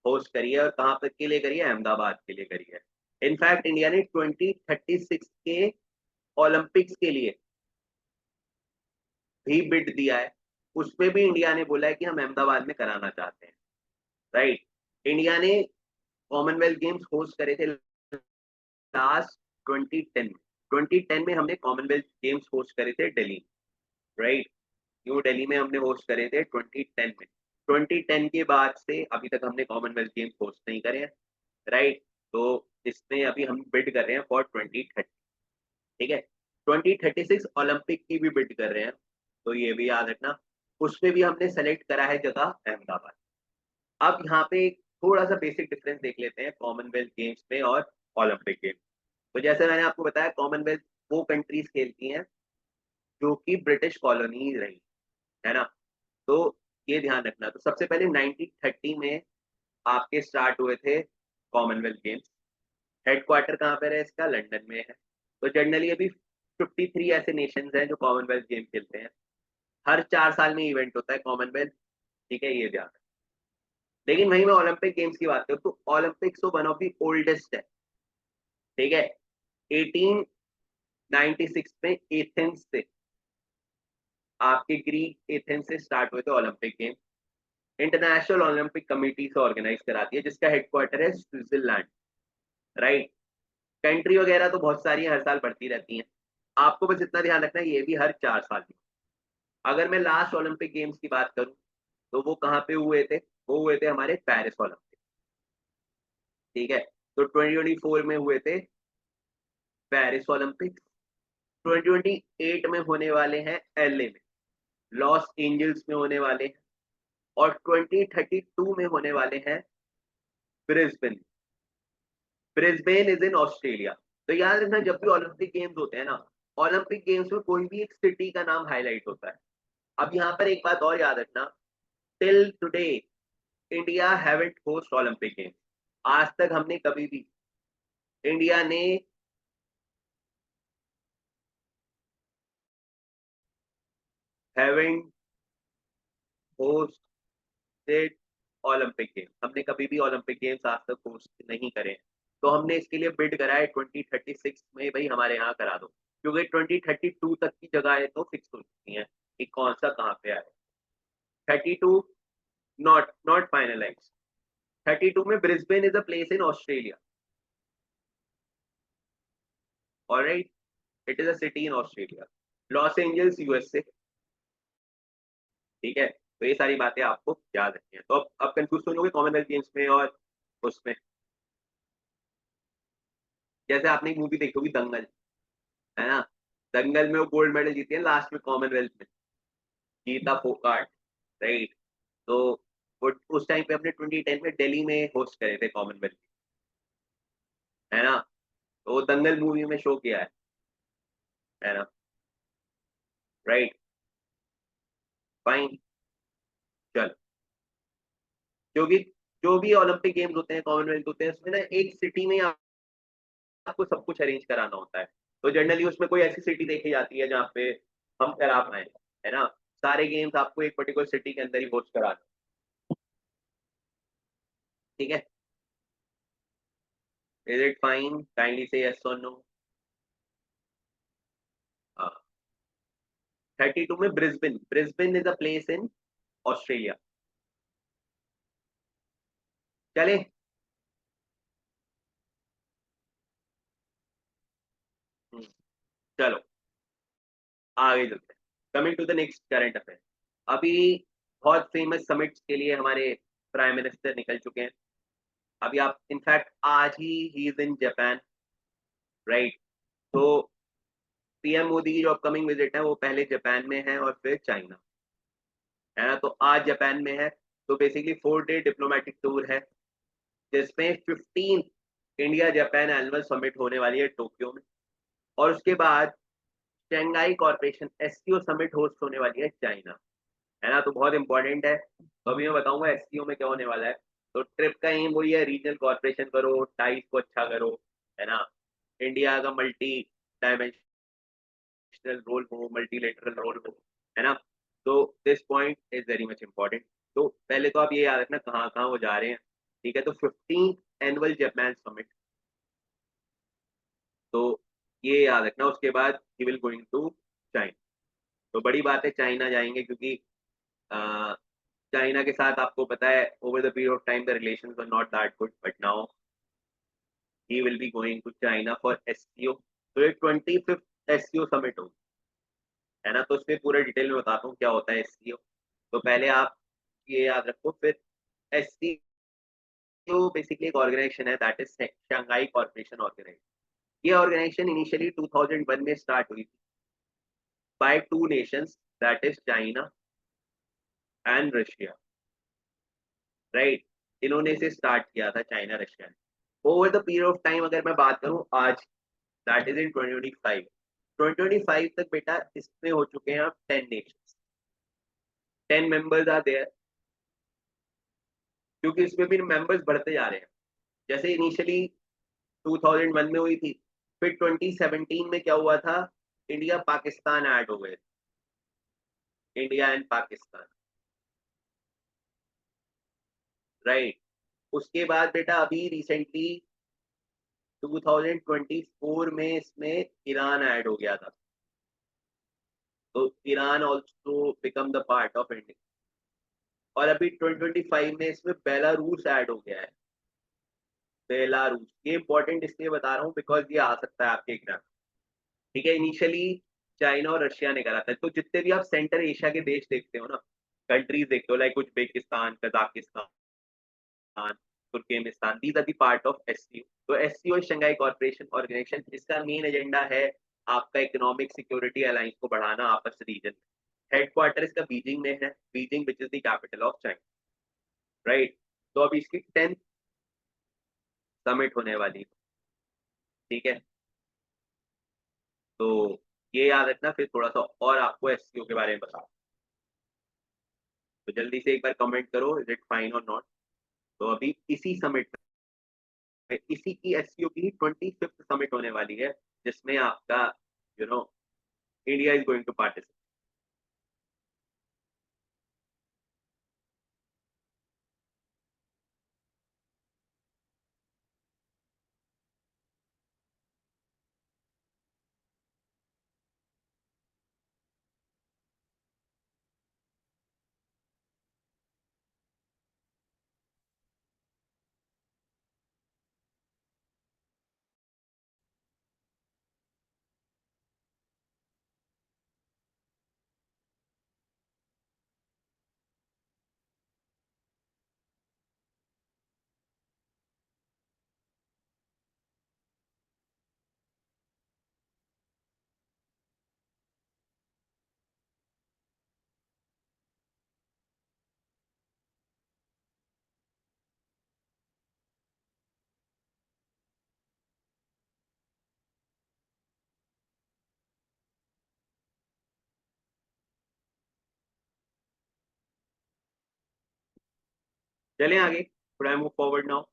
होस्ट करी है। और कहाँ तक के लिए करी है? अहमदाबाद के लिए करी है। इनफैक्ट इंडिया ने 2036 के ओलंपिक्स के लिए भी बिड दिया है। उसमें भी इंडिया ने बोला है कि हम अहमदाबाद में कराना चाहते हैं। राइट। इंडिया ने कॉमनवेल्थ गेम्स होस्ट करे थे लास्ट 2010 में। 2010 में हमने कॉमनवेल्थ गेम्स होस्ट करे थे दिल्ली, राइट। न्यू दिल्ली में हमने होस्ट करे थे 2010 में। 2010 के बाद से अभी तक हमने कॉमनवेल्थ गेम्स होस्ट नहीं करे हैं, राइट। तो इसमें अभी हम बिड कर रहे हैं फॉर 2030। ठीक है। 2036 ओलंपिक की भी बिड कर रहे हैं, तो ये भी याद रखना। उसमें भी हमने सेलेक्ट करा है जगह अहमदाबाद। अब यहाँ पे एक थोड़ा सा बेसिक डिफरेंस देख लेते हैं कॉमनवेल्थ गेम्स में और ओलंपिक गेम्स। तो जैसे मैंने आपको बताया, कॉमनवेल्थ वो कंट्रीज खेलती हैं जो कि ब्रिटिश कॉलोनी रही, है ना। तो ये ध्यान रखना। तो सबसे पहले 1930 में आपके स्टार्ट हुए थे कॉमनवेल्थ गेम्स। हेडक्वार्टर कहाँ पर है इसका? लंदन में है। तो जनरली अभी 53 ऐसे नेशंस हैं जो कॉमनवेल्थ गेम खेलते हैं। हर 4 साल में इवेंट होता है कॉमनवेल्थ। ठीक है, ये ध्यान रखना। लेकिन वहीं मैं ओलंपिक गेम्स की बात करूँ तो ओलंपिक्स तो वन ऑफ द ओल्डेस्ट है। ठीक है। 1896 में एथेंस से, आपके ग्रीक एथेंस से स्टार्ट हुए थे Olympic game. International Olympic committee से ऑर्गेनाइज कराती है, जिसका हेडक्वार्टर है स्विट्जरलैंड, राइट। कंट्री वगैरह तो बहुत सारी हर साल बढ़ती रहती हैं। आपको बस इतना ध्यान रखना है, ये भी हर 4 साल में। अगर मैं लास्ट ओलंपिक गेम्स की बात करूं तो वो कहाँ पे हुए थे? वो हुए थे हमारे पेरिस ओलंपिक। ठीक है। तो 2024 में हुए थे पेरिस ओलंपिक। 2028 में होने वाले हैं एलए में, लॉस एंजल्स में होने वाले हैं। और 2032 में होने वाले हैं Brisbane. Brisbane is in Australia. तो याद रखना, जब भी ओलंपिक गेम्स होते हैं ना, ओलंपिक गेम्स में कोई भी एक सिटी का नाम हाईलाइट होता है। अब यहाँ पर एक बात और याद रखना, till today India haven't host Olympic games. आज तक हमने कभी भी, इंडिया ने हैवेंट होस्टेड ओलंपिक गेम्स, हमने कभी भी ओलंपिक गेम्स आज तक होस्ट नहीं करे हैं। तो हमने इसके लिए बिड करा है 2036 में, भाई हमारे यहाँ करा दो। क्योंकि 2032 तक की जगह तो फिक्स हो चुकी है कि कौन सा कहाँ पे आए। 32 नॉट नॉट फाइनलाइज। 32 में Brisbane is a place in Australia, alright. It is a city in Australia. Los Angeles USA. ठीक है। तो ये सारी बातें आपको याद रखनी है। तो अब कंफ्यूज तो नहीं होगे कॉमनवेल्थ गेम्स में और उसमें। जैसे आपने एक मूवी देखी होगी दंगल, है ना। दंगल में वो गोल्ड मेडल जीती है लास्ट में कॉमनवेल्थ में, गीता फोगाट, राइट। तो वो उस टाइम पे अपने 2010 में दिल्ली में होस्ट करे थे कॉमनवेल्थ, है ना। तो वो दंगल मूवी में शो किया है ना, राइट। फाइन। चल, क्योंकि जो भी ओलंपिक गेम्स होते हैं, कॉमनवेल्थ होते हैं, उसमें ना एक सिटी में आपको सब कुछ अरेंज कराना होता है। तो जनरली उसमें कोई ऐसी सिटी देखी जाती है जहाँ पे हम करा पाए, है ना। सारे गेम्स आपको एक पर्टिकुलर सिटी के अंदर ही होस्ट कराना। ठीक है। Is it fine? काइंडली से यस और नो। 32 में Brisbane, Brisbane is a place in Australia. चले। चलो आगे चलते हैं। Coming to the next current affair. अभी बहुत फेमस समिट्स के लिए हमारे प्राइम मिनिस्टर निकल चुके हैं। अभी आप इनफैक्ट आज he is in Japan, right. तो पीएम मोदी की जो अपकमिंग विजिट है वो पहले जापान में है और फिर चाइना, है ना। तो आज जापान में है, तो बेसिकली 4 डे डिप्लोमेटिक टूर है, जिसमें 15 इंडिया जापान एनुअल समिट होने वाली है टोक्यो में, और उसके बाद Shanghai corporation SCO summit host होने वाली है चाइना, है ना। तो बहुत इंपॉर्टेंट है। तो अभी मैं बताऊंगा एससीओ में क्या होने वाला है। तो ट्रिप का एम वही है, रीजनल कॉर्पोरेशन करो, टाइज को अच्छा करो, है ना। इंडिया का मल्टी डायमेंशनल रोल हो, मल्टीलेटरल रोल हो, है ना। तो this point is very much important. तो पहले तो आप ये याद रखना कहाँ कहाँ वो जा रहे हैं, ठीक है। तो 15 एनुअल जापान समिट, तो ये याद रखना। उसके बाद ही विल गोइंग टू चाइना। तो बड़ी बात है चाइना जाएंगे, क्योंकि चाइना के साथ आपको पता है over the period of time the relations were not that good, but now he will be going to China for SCO. तो ये 25th एससीओ समिट होगी, है ना। तो उसमें पूरे डिटेल में बताता हूँ क्या होता है एससीओ। तो पहले आप ये याद रखो। फिर एससीओ बेसिकली एक ऑर्गेनाइजेशन है, that is Shanghai corporation organisation. ये ऑर्गेनाइजेशन इनिशियली 2001 में स्टार्ट हुई थी by two nations, that is China and Russia, right. इन्होंने इसे स्टार्ट किया था, चाइना रशिया ने। Over the period of time अगर मैं बात करूं आज, दैट इज इन 2025, 2025 तक बेटा इसमें हो चुके हैं अब 10 नेशंस, 10 मेंबर्स आर देयर। क्योंकि इसमें भी मेंबर्स बढ़ते जा रहे हैं। जैसे इनिशियली 2001 में हुई थी, फिर 2017 में क्या हुआ था, इंडिया पाकिस्तान ऐड हो गए, इंडिया एंड पाकिस्तान, राइट। उसके बाद बेटा अभी रिसेंटली 2024 में इसमें ईरान ऐड हो गया था, तो Iran also become the part of India. और अभी 2025 में इसमें बेलारूस ऐड हो गया है, बेलारूस। ये इंपॉर्टेंट इसलिए बता रहा हूँ बिकॉज ये आ सकता है आपके एग्जाम, ठीक है। इनिशियली चाइना और रशिया ने करा था। तो जितने भी आप सेंटर एशिया के देश देखते हो ना, कंट्रीज देखते हो, like Uzbekistan, Kazakhstan, Turkmenistan, these are the part of SCO. तो एससीओ शंघाई कॉर्पोरेशन ऑर्गेनाइजेशन, इसका मेन एजेंडा है आपका इकोनॉमिक सिक्योरिटी अलायंस को बढ़ाना आपस रीजन में। हेडक्वार्टर इसका बीजिंग में है, Beijing which is the capital of China, right. तो अभी इसकी 10th समिट होने वाली है, ठीक है। तो ये याद रखना। फिर थोड़ा सा और आपको एससीओ के बारे में बता, तो जल्दी से एक बार कमेंट करो, इज इट फाइन और नॉट। तो अभी इसी समिट में, इसी की एससीओ की 25th समिट होने वाली है, जिसमें आपका you know India is going to participate. चलें आगे, थोड़ा move forward now.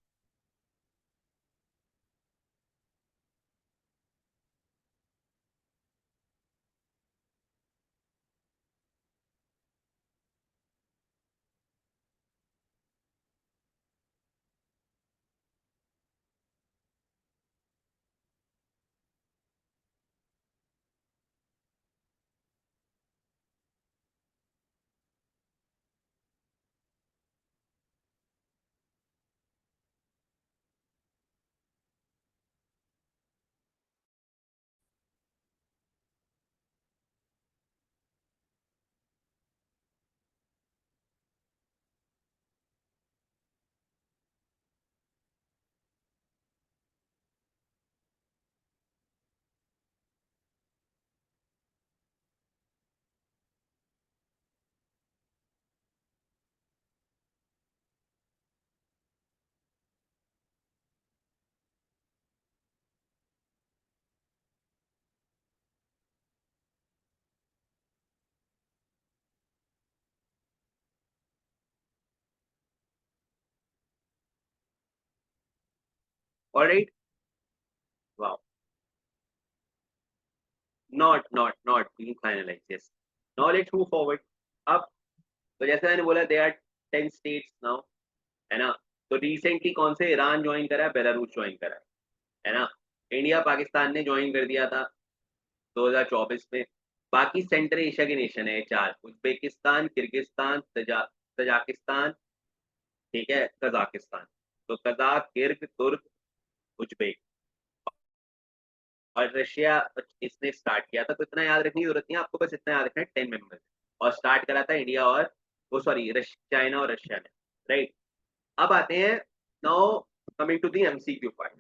Alright, wow, not being finalized, yes. Now let's move forward. अब तो जैसे मैंने बोला दे आर 10 states नाउ, है ना। तो रिसेंटली कौन से, ईरान ज्वाइन करा है, बेलारूस ज्वाइन करा है ना। इंडिया पाकिस्तान ने ज्वाइन कर दिया था 2024 में। बाकी सेंट्रल एशिया के नेशन है चार, उज्बेकिस्तान, किर्गिस्तान, तजाकिस्तान, ठीक है, कजाकिस्तान। तो कजाक, किर्ग, तुर्क, उज्बेक और रशिया इसने स्टार्ट किया था। तो इतना याद रखने की जरूरत नहीं है आपको, बस इतना याद रखना है 10 मेंबर्स। और स्टार्ट करा था इंडिया और वो सॉरी चाइना और रशिया ने, राइट। अब आते हैं now coming to the MCQ part,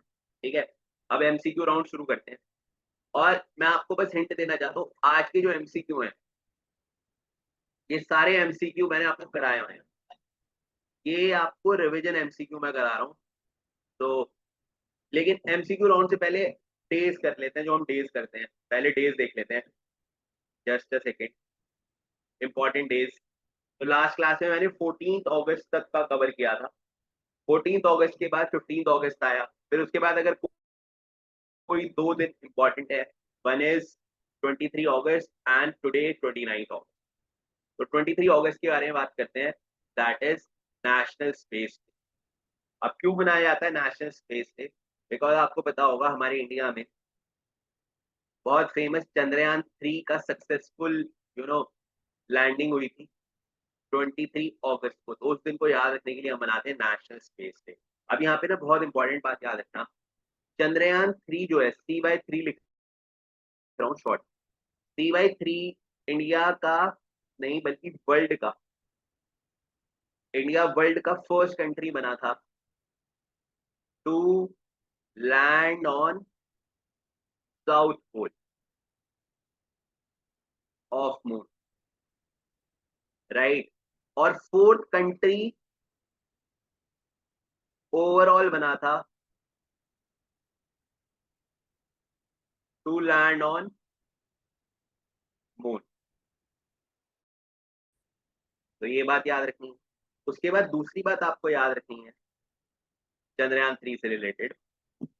ठीक है। अब एमसीक्यू राउंड शुरू करते हैं। और मैं आपको बस हिंट देना चाहता हूँ, आज के जो एमसीक्यू हैं ये सारे एमसीक्यू मैंने आपको कराए हुए हैं। ये आपको रिवीजन एमसीक्यू मैं करा रहा हूँ। तो लेकिन एमसीक्यू राउंड से पहले डेज कर लेते हैं, जो हम डेज करते हैं पहले डेज देख लेते हैं। Just a second, important days. तो लास्ट क्लास में मैंने 14 अगस्त तक का कवर किया था। 14 अगस्त के बाद 15 अगस्त आया, फिर उसके बाद अगर कोई दो दिन इंपॉर्टेंट है, one is 23 August and today 29 अगस्त। तो 23 अगस्त के बारे में बात करते हैं, that is national space day. अब क्यों मनाया जाता है नेशनल स्पेस डे? बिकॉज आपको पता होगा हमारे इंडिया में बहुत फेमस चंद्रयान 3 का सक्सेसफुल यू नो लैंडिंग हुई थी 23 अगस्त को। तो उस दिन को याद रखने के लिए हम मनाते हैं नेशनल स्पेस डे। अब यहाँ पे ना बहुत इंपॉर्टेंट बात याद रखना, चंद्रयान 3 जो है, CY3 लिख रहा हूँ शॉर्ट, CY3 इंडिया का नहीं बल्कि वर्ल्ड का, इंडिया वर्ल्ड का फर्स्ट कंट्री बना था to land on south pole of moon, right. और फोर्थ कंट्री ओवरऑल बना था टू लैंड ऑन मून। तो ये बात याद रखनी है। उसके बाद दूसरी बात आपको याद रखनी है चंद्रयान 3 से रिलेटेड,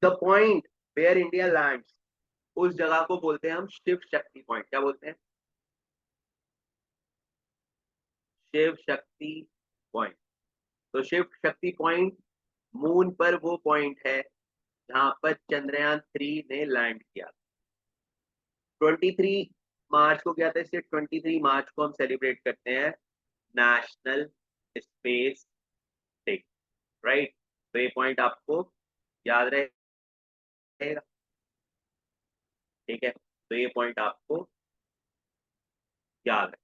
the point where India lands, उस जगह को बोलते हैं हम शिव शक्ति पॉइंट। क्या बोलते हैं? शिव शक्ति पॉइंट। तो शिव शक्ति पॉइंट मून पर वो पॉइंट है जहां पर चंद्रयान 3 ने लैंड किया। 23 मार्च को क्या था, इसलिए 23 मार्च को हम सेलिब्रेट करते हैं नेशनल स्पेस डे, राइट। तो ये पॉइंट आपको याद रहेगा, ठीक है। तो ये पॉइंट आपको याद है,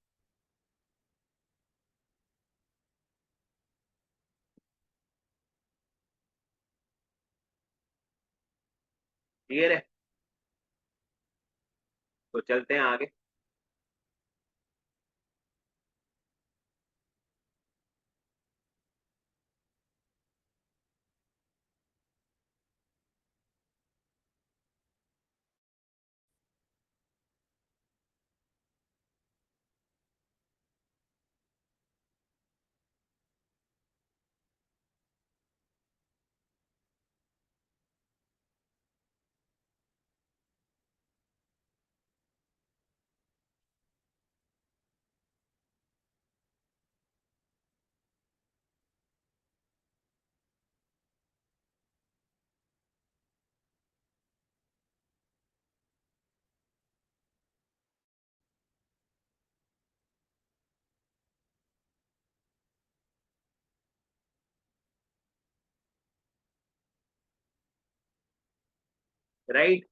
क्लियर है। तो चलते हैं आगे। राइट।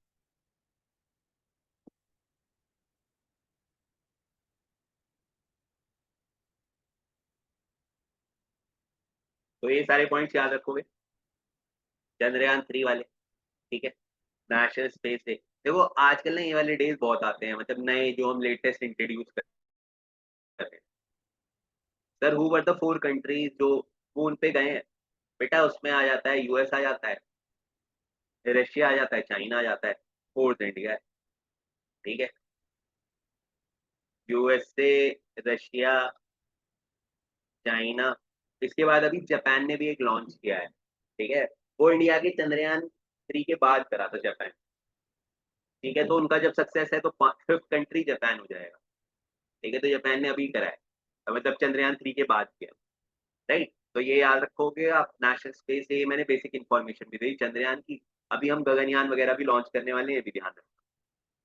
तो ये सारे पॉइंट्स याद रखोगे चंद्रयान 3 वाले, ठीक है। नेशनल स्पेस डे, देखो आजकल ना ये वाले डेज बहुत आते हैं, मतलब नए जो हम लेटेस्ट इंट्रोड्यूस कर रहे हैं। Sir who were the 4 countries जो मून पे गए हैं? बेटा उसमें आ जाता है यूएस, आ जाता है रशिया, आ जाता है चाइना, आ जाता है, फोर्थ इंडिया है, ठीक है। यूएसए, रशिया, चाइना, इसके बाद अभी जापान ने भी एक लॉन्च किया है, ठीक है। वो इंडिया के चंद्रयान 3 के बाद करा था जापान। ठीक है, तो उनका जब सक्सेस है तो 5th कंट्री जापान हो जाएगा। ठीक है, तो जापान ने अभी करा है, तो मतलब चंद्रयान 3 के बाद किया। राइट, तो ये याद रखोगे आप। नेशनल स्पेस से मैंने बेसिक इन्फॉर्मेशन भी दी चंद्रयान की। अभी हम गगनयान वगैरह भी लॉन्च करने वाले हैं, ये भी ध्यान रखना।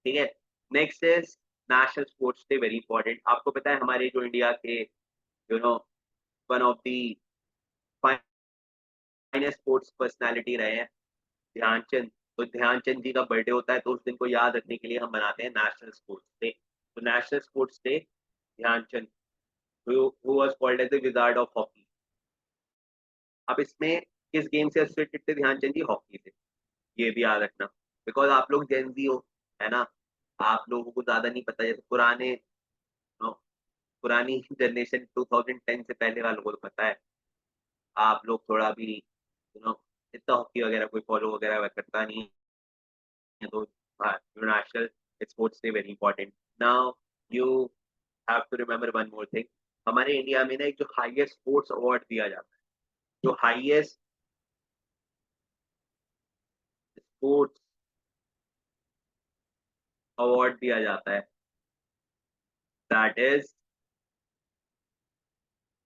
ठीक है, next is national sports day, very important. आपको पता है हमारे जो इंडिया के one of the finest sports personality रहे हैं, ध्यानचंद। तो ध्यानचंद जी का बर्थडे होता है, तो उस दिन को याद रखने के लिए हम मनाते हैं नेशनल स्पोर्ट्स डे। तो national sports day, Dhyan Chand who was called as the wizard of hockey। अब इसमें किस गेम से एसोसिएटेड थे ध्यानचंद जी? हॉकी से। ये भी याद रखना, बिकॉज आप लोग जेनजी हो, है ना। आप लोगों को ज्यादा नहीं पता, जैसे पुराने पुरानी जनरेशन 2010 से पहले वालों को तो पता है। आप लोग थोड़ा भी इतना हॉकी वगैरह कोई फॉलो वगैरह करता नहीं है, तो national sports day very important. Now you have to remember one more thing. हमारे इंडिया में ना एक जो हाईएस्ट स्पोर्ट्स अवार्ड दिया जाता है, जो हाईएस्ट स्पोर्ट्स अवार्ड दिया जाता है, that is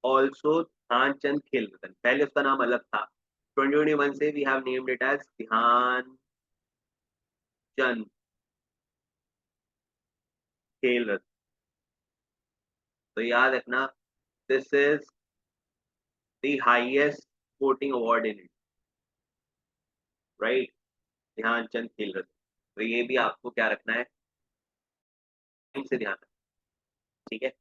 also Dhyanchand Khel रत्न। पहले उसका नाम अलग था, 2021 से we have named it as Dhyan Chand Khel Ratna. तो याद रखना, this is the highest sporting award in India, right. Dhyan Chand Khel Ratna. तो ये भी आपको क्या रखना है, से ध्यान रखना। ठीक है,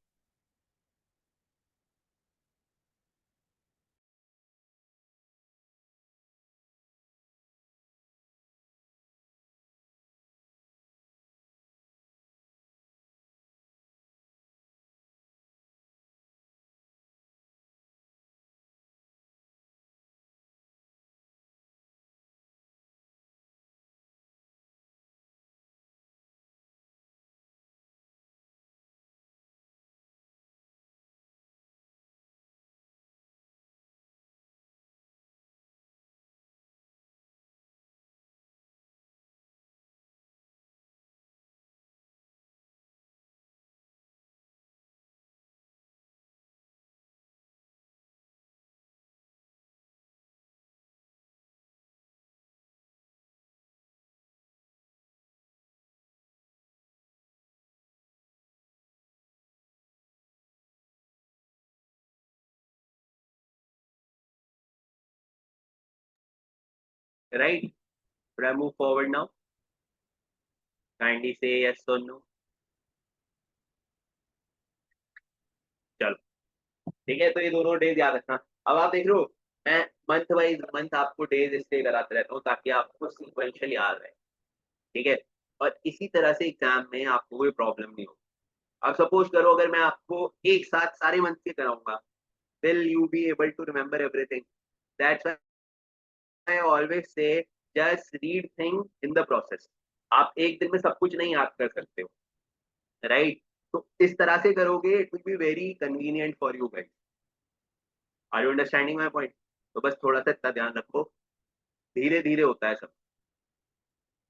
right. should I move forward now? Kindly say yes or no। चलो, ठीक है, तो ये दोनों डेज याद रखना। अब आप देख रहे हो, मैं मंथ वाइज मंथ आपको डेज इसलिए कराते रहता हूँ ताकि आपको सीक्वेंशियल याद रहे। ठीक है, और इसी तरह से एग्जाम में आपको कोई प्रॉब्लम नहीं हो। अब सपोज करो अगर मैं आपको एक साथ सारे मंथ के कराऊंगा, will you be able to remember everything? That's why I always say just read things in the process। आप एक दिन में सब कुछ नहीं याद कर सकते हो, राइट। तो इस तरह से करोगे, it will be very convenient for you guys. Are you understanding my point? तो बस थोड़ा सा इतना ध्यान रखो, धीरे धीरे होता है सब,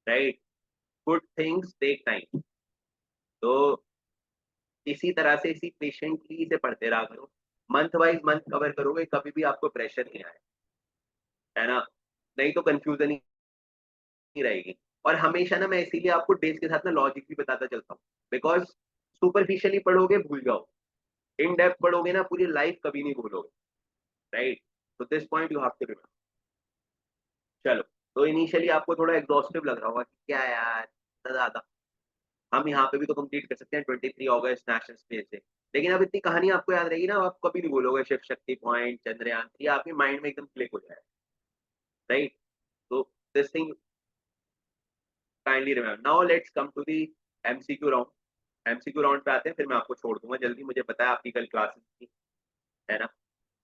right. Good things take time. तो इसी तरह से इसी पेशेंटली से पढ़ते रहा करो। मंथ वाइज मंथ कवर करोगे, कभी भी आपको प्रेशर नहीं आए, है ना। नहीं तो कंफ्यूजन ही रहेगी। और हमेशा ना मैं इसीलिए आपको डेज के साथ ना लॉजिक भी बताता चलता हूँ, बिकॉज सुपरफिशियली पढ़ोगे भूल जाओ, इन डेप्थ पढ़ोगे ना पूरी लाइफ कभी नहीं भूलोगे, राइट। तो this point you have to remember. चलो, तो इनिशियली आपको थोड़ा एग्जॉस्टिव लग रहा होगा कि क्या यार इतना ज्यादा, हम यहाँ पे भी तो कंप्लीट कर सकते हैं 23 अगस्त नेशनल स्पेस डे। लेकिन अब इतनी कहानी आपको याद रहेगी ना, आप कभी नहीं बोलोगे शिव शक्ति पॉइंट, चंद्रयान, ये आपके माइंड में एकदम क्लिक हो जाएगा, राइट। तो this thing kindly remember. Now let's come to the MCQ round. MCQ round पे आते हैं, फिर मैं आपको छोड़ दूंगा जल्दी। मुझे पता है आपकी कल क्लासेस थी, है ना।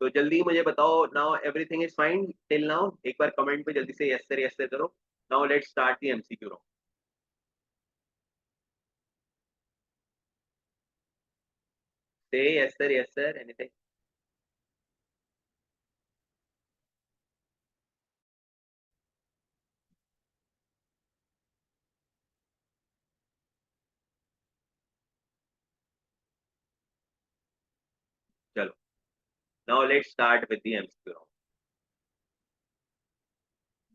तो जल्दी मुझे बताओ, now everything is fine till now? एक बार कमेंट पे जल्दी से यस सर करो। Now let's start the MCQ round. से yes sir anything? Now let's start with the MCQ round.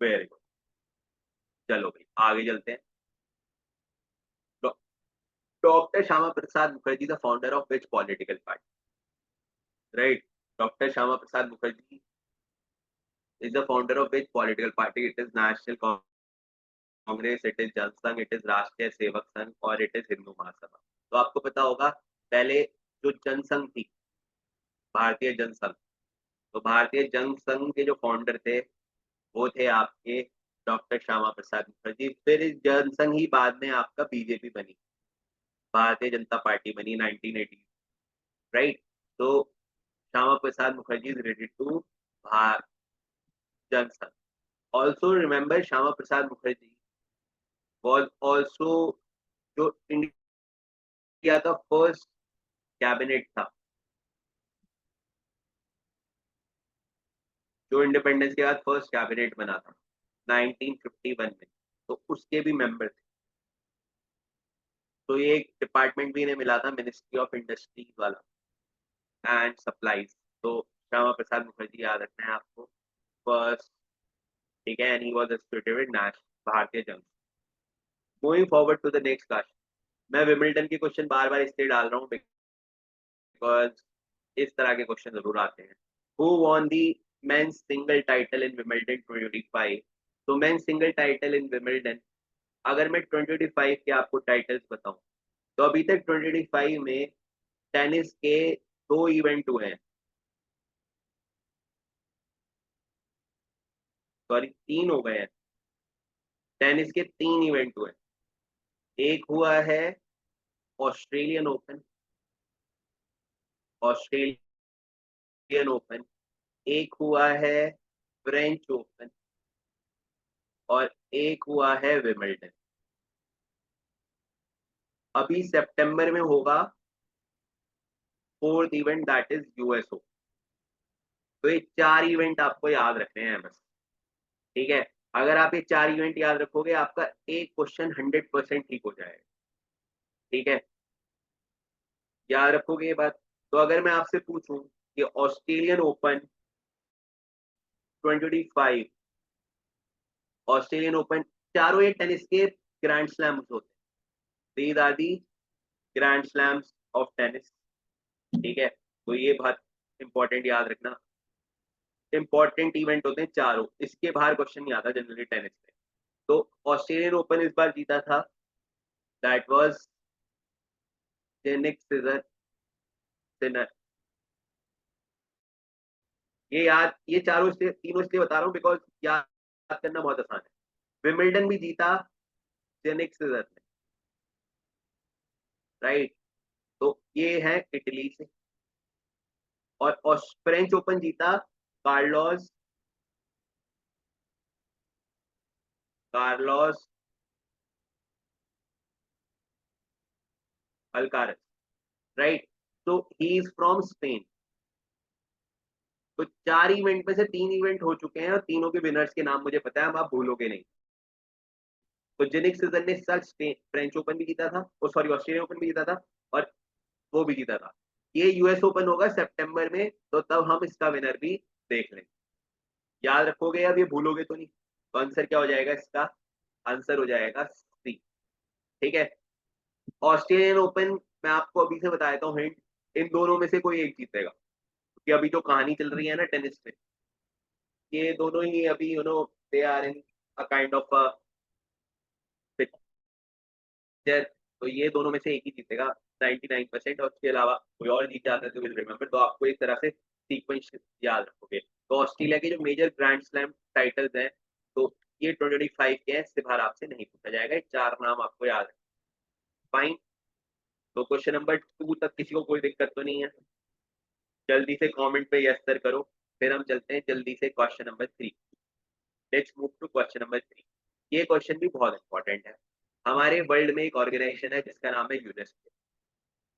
Very good. चलो भाई आगे चलते हैं. Doctor Shyama Prasad Mukherjee the founder of which political party? Right. Doctor Shyama Prasad Mukherjee is the founder of which political party? It is National Congress, it is Jansangh, it is राष्ट्रीय सेवक संघ और it is Hindu Mahasabha. तो आपको पता होगा पहले जो जनसंघ थी, भारतीय जनसंघ, तो भारतीय जनसंघ के जो फाउंडर थे वो थे आपके डॉक्टर श्यामा प्रसाद मुखर्जी. फिर इस जनसंघ ही बाद में आपका बीजेपी बनी, भारतीय जनता पार्टी बनी 1980. राइट. तो Shyama Prasad Mukherjee is related to Jana Sangh. Also remember Shyama Prasad Mukherjee was also जो इंडिया का फर्स्ट कैबिनेट था, जो इंडिपेंडेंस के बाद फर्स्ट कैबिनेट बना था 1951 में, तो उसके भी मेंबर थे. तो ये एक डिपार्टमेंट भी इन्हें मिला था, मिनिस्ट्री ऑफ इंडस्ट्रीज वाला एंड सप्लाईज. तो श्यामा प्रसाद मुखर्जी याद रखना है आपको, फर्स्ट. ठीक है. And he was associated with Bharatiya Janata. Moving forward to the next question. मैं विमिल्टन के क्वेश्चन बार बार इसलिए डाल रहा हूँ बिकॉज इस तरह के क्वेश्चन जरूर आते हैं. Who won the men's single title in विमिल्टन 2025? तो मेंस सिंगल टाइटल इन विमिल्टन, अगर मैं 2025 के आपको टाइटल्स बताऊं तो अभी तक 2025 में टेनिस के 2 इवेंट हुए हैं, सॉरी 3 हो गए हैं. टेनिस के 3 इवेंट हुए. एक हुआ है ऑस्ट्रेलियन ओपन, ऑस्ट्रेलियन ओपन. एक हुआ है फ्रेंच ओपन और एक हुआ है विमिल्टन. अभी सितंबर में होगा 4th event, that is US open. तो ये 4 इवेंट आपको याद रखने हैं बस. ठीक है. अगर आप ये 4 इवेंट याद रखोगे आपका एक क्वेश्चन 100% ठीक हो जाएगा. ठीक है. याद रखोगे ये बात. तो अगर मैं आपसे पूछूं कि ऑस्ट्रेलियन ओपन 2025, ऑस्ट्रेलियन ओपन, चारों ये टेनिस के ग्रैंड स्लैम्स होते हैं. These are the grand slams of tennis. ठीक है. तो ये बात इंपॉर्टेंट याद रखना. इंपॉर्टेंट इवेंट होते हैं चारों, इसके बाहर क्वेश्चन नहीं आता जनरली टेनिस में. तो ऑस्ट्रेलियन ओपन इस बार जीता था, दैट वाज जेनिक सिनर. ये याद, ये चारों इसलिए, तीनों इसलिए बता रहा हूँ बिकॉज याद करना बहुत आसान है. विमिल्टन भी जीता जेनिक सिनर ने. राइट. तो ये है इटली से. और फ्रेंच ओपन जीता कार्लोस कार्लोस अल्कारस. राइट. तो ही इज फ्रॉम स्पेन. तो 4 इवेंट में से 3 इवेंट हो चुके हैं और तीनों के विनर्स के नाम मुझे पता है, अब आप भूलोगे नहीं. तो जेनिक सिजर ने सच फ्रेंच ओपन भी जीता था, और सॉरी ऑस्ट्रेलियन ओपन भी जीता था, और वो भी जीता था. ये यूएस ओपन होगा सितंबर में, तो तब हम इसका विनर भी देख लेंगे. याद रखोगे, अब ये भूलोगे तो नहीं. तो आंसर क्या हो जाएगा इसका? आंसर हो जाएगा सी. ठीक है. ऑस्ट्रेलियन ओपन मैं आपको अभी से बता देता हूँ हिंट, इन दोनों में से कोई एक जीतेगा, क्योंकि अभी जो कहानी चल रही है ना टेनिस में, ये दोनों ही अभी they are in a kind of picture. तो ये दोनों में से एक ही जीतेगा 99%, और उसके अलावा कोई और जीत जाता है तो विल रिमेंबर. तो आपको एक तरह से सीक्वेंस याद रखोगे. तो ऑस्ट्रेलिया के जो मेजर ग्रैंड स्लैम टाइटल्स हैं, तो ये 2025 के हैं, इससे बाहर आपसे नहीं पूछा जाएगा. ये 4 नाम आपको याद है. फाइन. तो क्वेश्चन नंबर 2 तक किसी को कोई दिक्कत तो नहीं है? जल्दी से कमेंट पे यस सर करो. फिर हम चलते हैं जल्दी से question number 3. Let's move to question number 3. ये क्वेश्चन भी बहुत इंपॉर्टेंट है. हमारे वर्ल्ड में एक ऑर्गेनाइजेशन है जिसका नाम है UNESCO.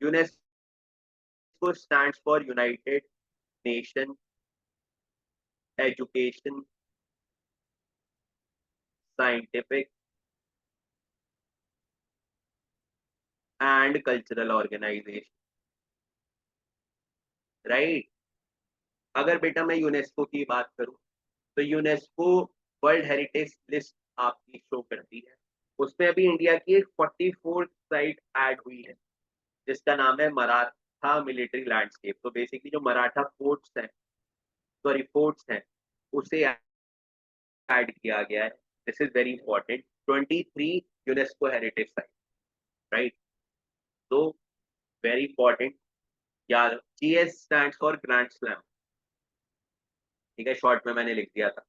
UNESCO stands for United Nation education scientific and cultural organisation. Right. अगर बेटा मैं यूनेस्को की बात करूं तो यूनेस्को वर्ल्ड हेरिटेज लिस्ट आपकी शो करती है, उसमें अभी इंडिया की एक 44th साइट ऐड हुई है जिसका नाम है मराठा मिलिट्री लैंडस्केप। तो बेसिकली जो मराठा फोर्ट्स हैं, सॉरी फोर्ट्स हैं, उसे ऐड किया गया है। This is very important. 23 UNESCO heritage site, right. तो वेरी इंपॉर्टेंट यार। GS stands for grand slam, ठीक है, शॉर्ट में मैंने लिख दिया था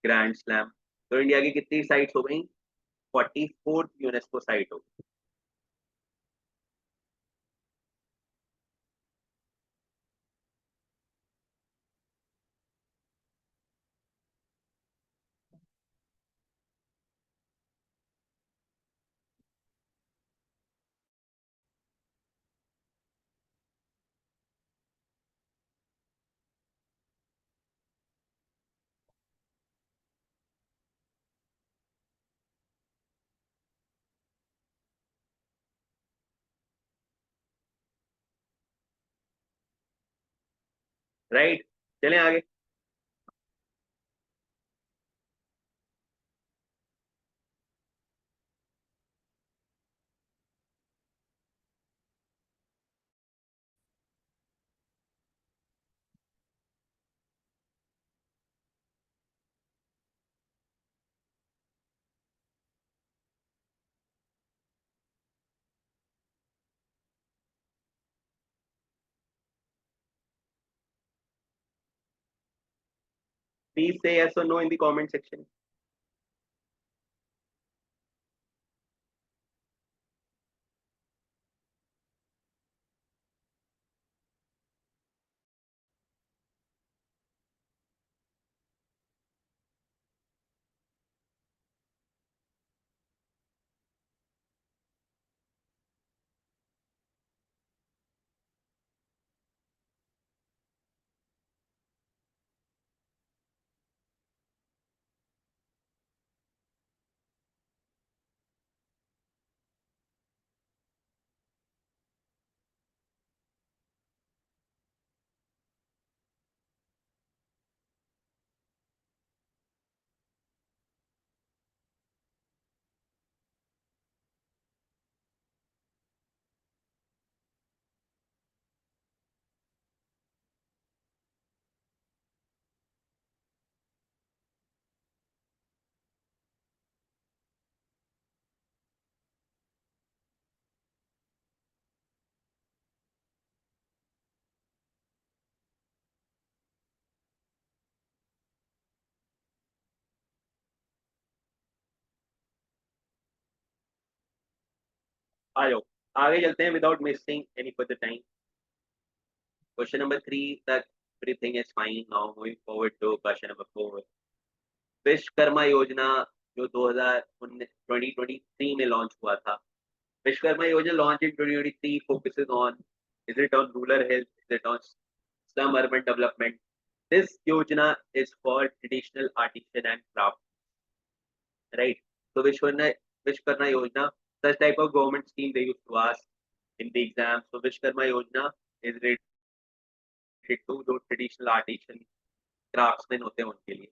ग्रैंड स्लैम। तो इंडिया की कितनी साइट्स हो गई? 44th यूनेस्को साइट हो गई। राइट, चलें आगे। प्लीज से yes or no in the comment section. आ जाओ, आगे चलते हैं without missing any further time. Question number 3 तक everything is fine. Now moving forward to question number 4। Vishwakarma Yojana जो 2023 में लॉन्च हुआ था, Vishwakarma Yojana launch in 2023 focuses on, is it on rural health, is it on slum urban development? This yojana is for traditional artisan and craft, right? So Vishkarma Yojana, such type of government scheme they used to ask in the exam. So Vishkarma Yojana is related to जो traditional artisan craftsmen होते हैं उनके लिए।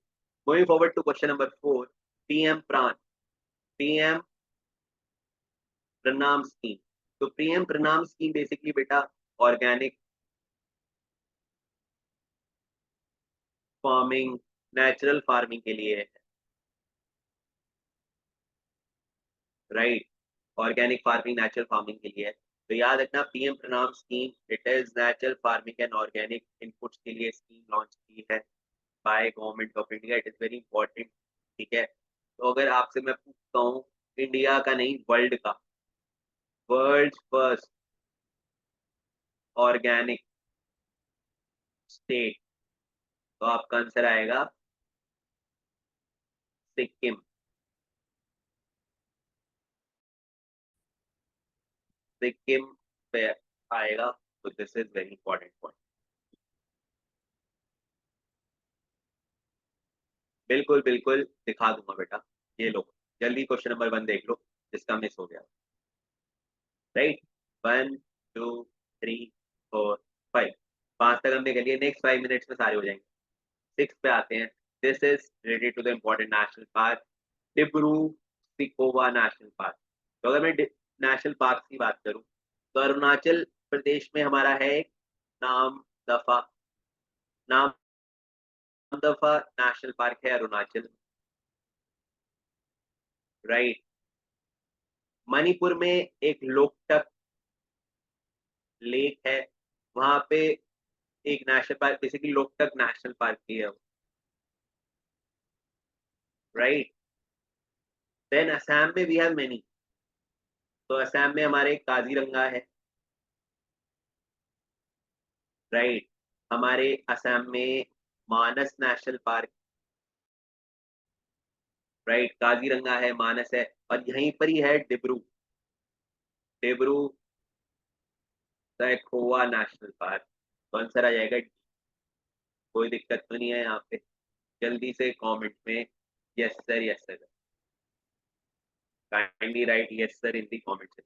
Moving forward to question number 4, PM Pran, PM Pranam scheme। तो PM Pranam scheme basically बेटा organic farming, natural farming के लिए है, right. Organic farming, natural farming के लिए है। तो याद रखना पीएम प्रणाम scheme, it is natural farming and organic inputs के लिए स्कीम लॉन्च की है by government of India. It is very important, ठीक है। तो अगर आपसे मैं पूछता हूँ इंडिया का नहीं वर्ल्ड का, वर्ल्ड फर्स्ट ऑर्गेनिक स्टेट, तो आपका आंसर आएगा सिक्किम। सिक्किम पे आएगा। तो this is very important point. बिल्कुल बिल्कुल दिखा दूंगा बेटा, ये लो जल्दी क्वेश्चन नंबर 1 देख लो जिसका मिस हो गया, राइट। 1 2 3 4 5। 5 तक हमने कर लिए, नेक्स्ट 5 मिनट्स में सारे हो जाएंगे। 6 पे आते हैं। This is related to the important national park, Dibru Saikhowa national park. तो अगर मैं नेशनल पार्क की बात करूं तो अरुणाचल प्रदेश में हमारा है एक नाम दफा, नाम दफा नेशनल पार्क है अरुणाचल, राइट। मणिपुर में एक लोकटक लेक है, वहां पे एक national park, basically Loktak national park भी है, राइट। देन असम में वी हैव मेनी, तो असम में हमारे काजीरंगा है, राइट। हमारे असम में मानस नेशनल पार्क, राइट। काजीरंगा है, मानस है, और यहीं पर ही है डिब्रू, डिब्रू सैखोवा नेशनल पार्क। तो आंसर आ जाएगा, कोई दिक्कत तो नहीं है यहाँ पे। जल्दी से कमेंट में yes sir, yes sir, kindly write yes sir in the comment.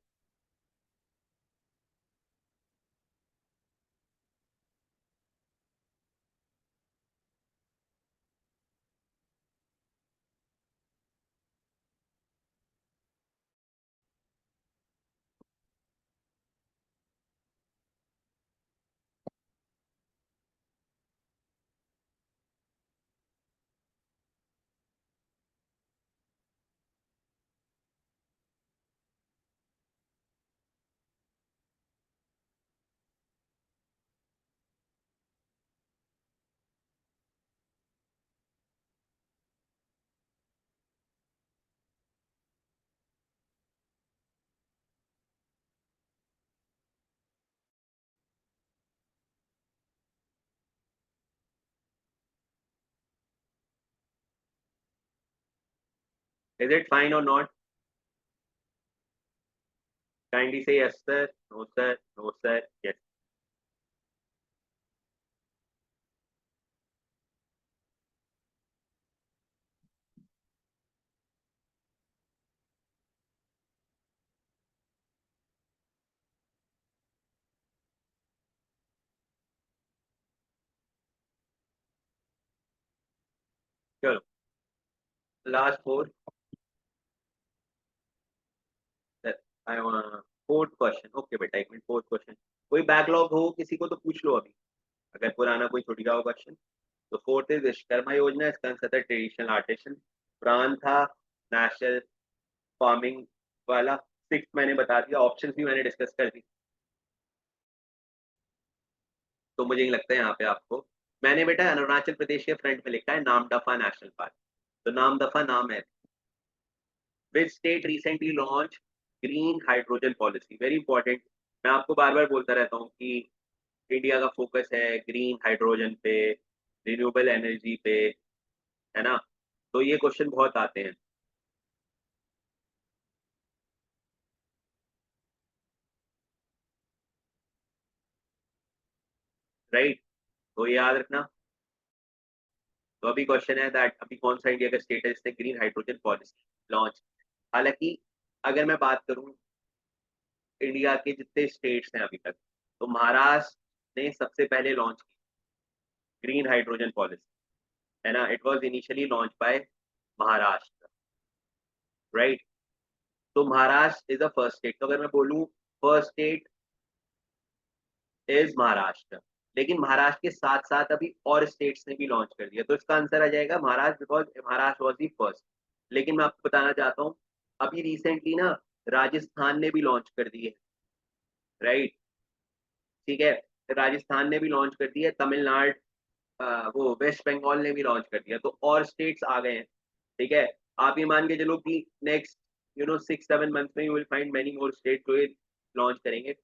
Is it fine और नॉट? काइंडली से yes sir, no sir, no sir, yes. चलो last four, I fourth question, okay बेटा एक मिनट, फोर्थ क्वेश्चन। कोई backlog हो किसी को तो पूछ लो अभी, अगर पुराना कोई छूट गया हो क्वेश्चन। तो फोर्थ इज विश्वकर्मा योजना, इसका आंसर था ट्रेडिशनल आर्टिसन। प्राण था नेशनल फार्मिंग वाला। सिक्स मैंने बता दिया, ऑप्शन भी मैंने डिस्कस कर दी। तो मुझे नहीं लगता है यहाँ पे आपको, मैंने बेटा अरुणाचल प्रदेश के फ्रंट में लिखा है नामदफा नेशनल पार्क। तो नामदफा नाम है। Which state recently launch green hydrogen policy, very important. मैं आपको बार बार बोलता रहता हूँ कि इंडिया का फोकस है ग्रीन हाइड्रोजन पे, रिन्यूएबल एनर्जी पे, है ना। तो ये क्वेश्चन बहुत आते हैं, राइट। तो ये याद रखना। तो अभी क्वेश्चन है दैट अभी कौन सा इंडिया का स्टेट है जिसने ग्रीन हाइड्रोजन पॉलिसी लॉन्च। हालांकि अगर मैं बात करूं इंडिया के जितने स्टेट्स हैं अभी तक, तो महाराष्ट्र ने सबसे पहले लॉन्च की ग्रीन हाइड्रोजन पॉलिसी, है ना। It was initially launch by Maharashtra, right. तो Maharashtra is a first state. तो अगर मैं बोलूं फर्स्ट स्टेट इज महाराष्ट्र, लेकिन महाराष्ट्र के साथ साथ अभी और स्टेट्स ने भी लॉन्च कर दिया, तो इसका आंसर आ जाएगा Maharashtra, because Maharashtra was the first. लेकिन मैं आपको बताना चाहता हूँ अभी रिसेंटली ना राजस्थान ने भी लॉन्च कर दी है, राइट। ठीक है, राजस्थान ने भी लॉन्च कर दी है, तमिलनाडु, वो वेस्ट बंगाल ने भी लॉन्च कर दिया, तो और स्टेट्स आ गए हैं। ठीक है, आप ये मान के चलो कि नेक्स्ट 6-7 मंथ में you will find many more state जो ये लॉन्च करेंगे।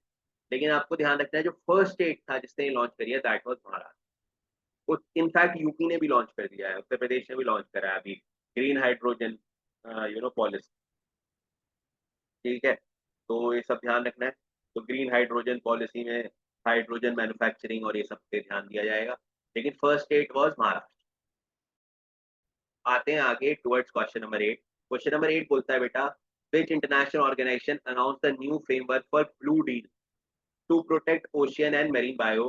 लेकिन आपको ध्यान रखना है जो फर्स्ट स्टेट था जिसने लॉन्च करी है that was Maharashtra. In fact UP ने भी लॉन्च कर दिया है, उत्तर प्रदेश ने भी लॉन्च करा है अभी ग्रीन हाइड्रोजन पॉलिसी। ठीक है, तो ये सब ध्यान रखना है। तो ग्रीन हाइड्रोजन पॉलिसी में हाइड्रोजन मैन्युफैक्चरिंग और ये सब पे ध्यान दिया जाएगा, लेकिन फर्स्ट स्टेट वाज महाराष्ट्र। आते हैं आगे towards question number 8। Question number 8 बोलता है बेटा, which international organisation announce the new framework for blue deal to protect ocean and marine bio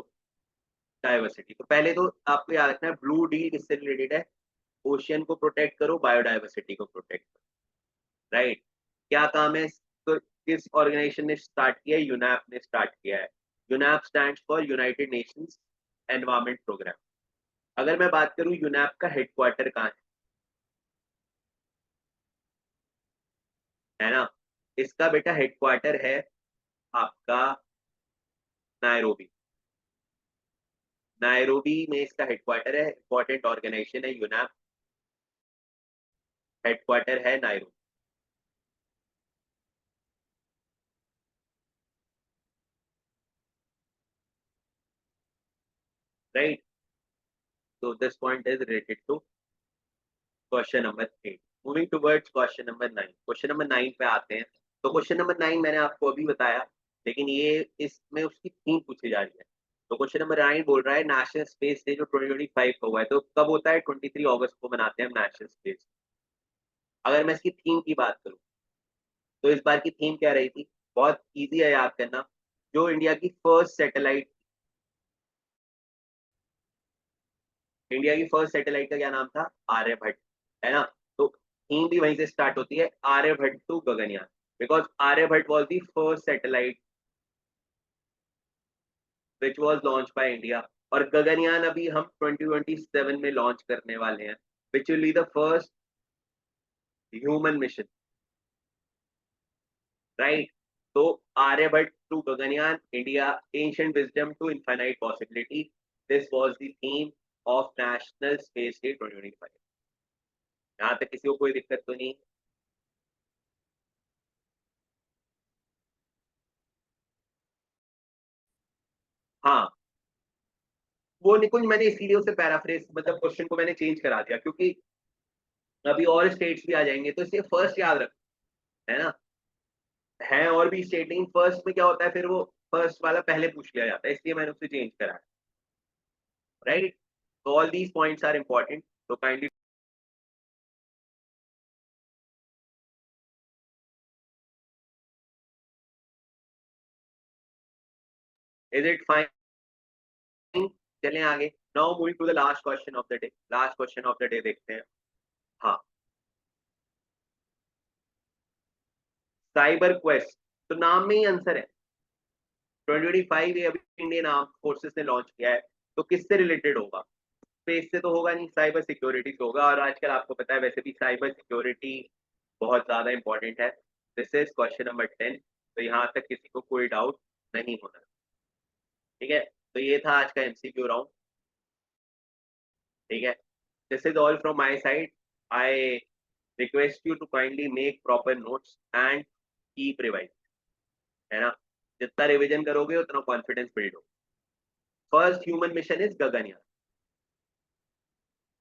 diversity. तो पहले तो आपको याद रखना है ब्लू डील किससे रिलेटेड है, ओशियन को प्रोटेक्ट करो, बायोडाइवर्सिटी को प्रोटेक्ट करो, राइट। क्या काम है तो किस ऑर्गेनाइजेशन ने स्टार्ट किया है, यूनैप ने स्टार्ट किया है। UNEP stands for United Nations Environment Programme. अगर मैं बात करूं यूनैप का हेडक्वार्टर कहाँ है ना, इसका बेटा हेडक्वार्टर है आपका नायरोबी। नायरोबी में इसका हेडक्वार्टर है, इंपॉर्टेंट ऑर्गेनाइजेशन है यूनैप, हेडक्वार्टर है Nairobi, right. So this point is related to question number 8। Moving towards question number 9। Question number 9 पे आते हैं। तो क्वेश्चन नंबर 9 मैंने आपको अभी बताया, लेकिन ये इसमें उसकी थीम पूछी जा रही है। तो क्वेश्चन नंबर 9 बोल रहा है नेशनल स्पेस डे जो 2025 को हुआ है, तो कब होता है, 23 अगस्त को मनाते हैं हम नेशनल स्पेस। अगर मैं इसकी थीम की बात करूं तो इस बार की थीम क्या रही थी, बहुत इजी है याद करना। जो इंडिया की फर्स्ट सैटेलाइट, इंडिया की फर्स्ट सैटेलाइट का क्या नाम था, आर्यभट्ट, है ना। तो थीम भी वहीं से स्टार्ट होती है, Aryabhata to Gaganyaan, because Aryabhata was the first satellite which was launch by India. और गगनयान अभी हम 2027 में लॉन्च करने वाले हैं, which will be the first human mission, right. तो Aryabhatta to Gaganyaan, India ancient wisdom to infinite possibility, this was the theme of national space day 2025। यहाँ तक किसी को कोई दिक्कत तो नहीं। हाँ, वो निकुंज मैंने इसीलिए उसे पैराफ्रेज मतलब क्वेश्चन को मैंने चेंज करा दिया, क्योंकि अभी और स्टेट्स भी आ जाएंगे, तो इसे फर्स्ट याद रख, है ना। है और भी स्टेट, लेकिन फर्स्ट में क्या होता है, फिर वो फर्स्ट वाला पहले पूछ लिया जाता है, इसलिए मैंने उसे चेंज करा, राइट। तो all these points are important, तो काइंडली इज इट फाइन। चलें आगे। Now moving to the last question of the day, last question of the day देखते हैं। हाँ, साइबर क्वेस्ट, तो नाम में ही आंसर है। 2025 ये अभी इंडियन आर्म फोर्सेस ने लॉन्च किया है, तो किससे रिलेटेड होगा, स्पेस से तो होगा नहीं, साइबर सिक्योरिटी से होगा। और आजकल आपको पता है वैसे भी साइबर सिक्योरिटी बहुत ज्यादा इंपॉर्टेंट है। This is question number 10। तो यहाँ तक किसी को कोई डाउट नहीं होना, ठीक है। तो ये था आज का एमसीक्यू राउंड, ठीक है। This is all from my side. I request you to kindly make proper notes and keep revise, है ना। जितना रिवीजन करोगे उतना कॉन्फिडेंस बिल्ड हो। First human mission is Gaganyaan.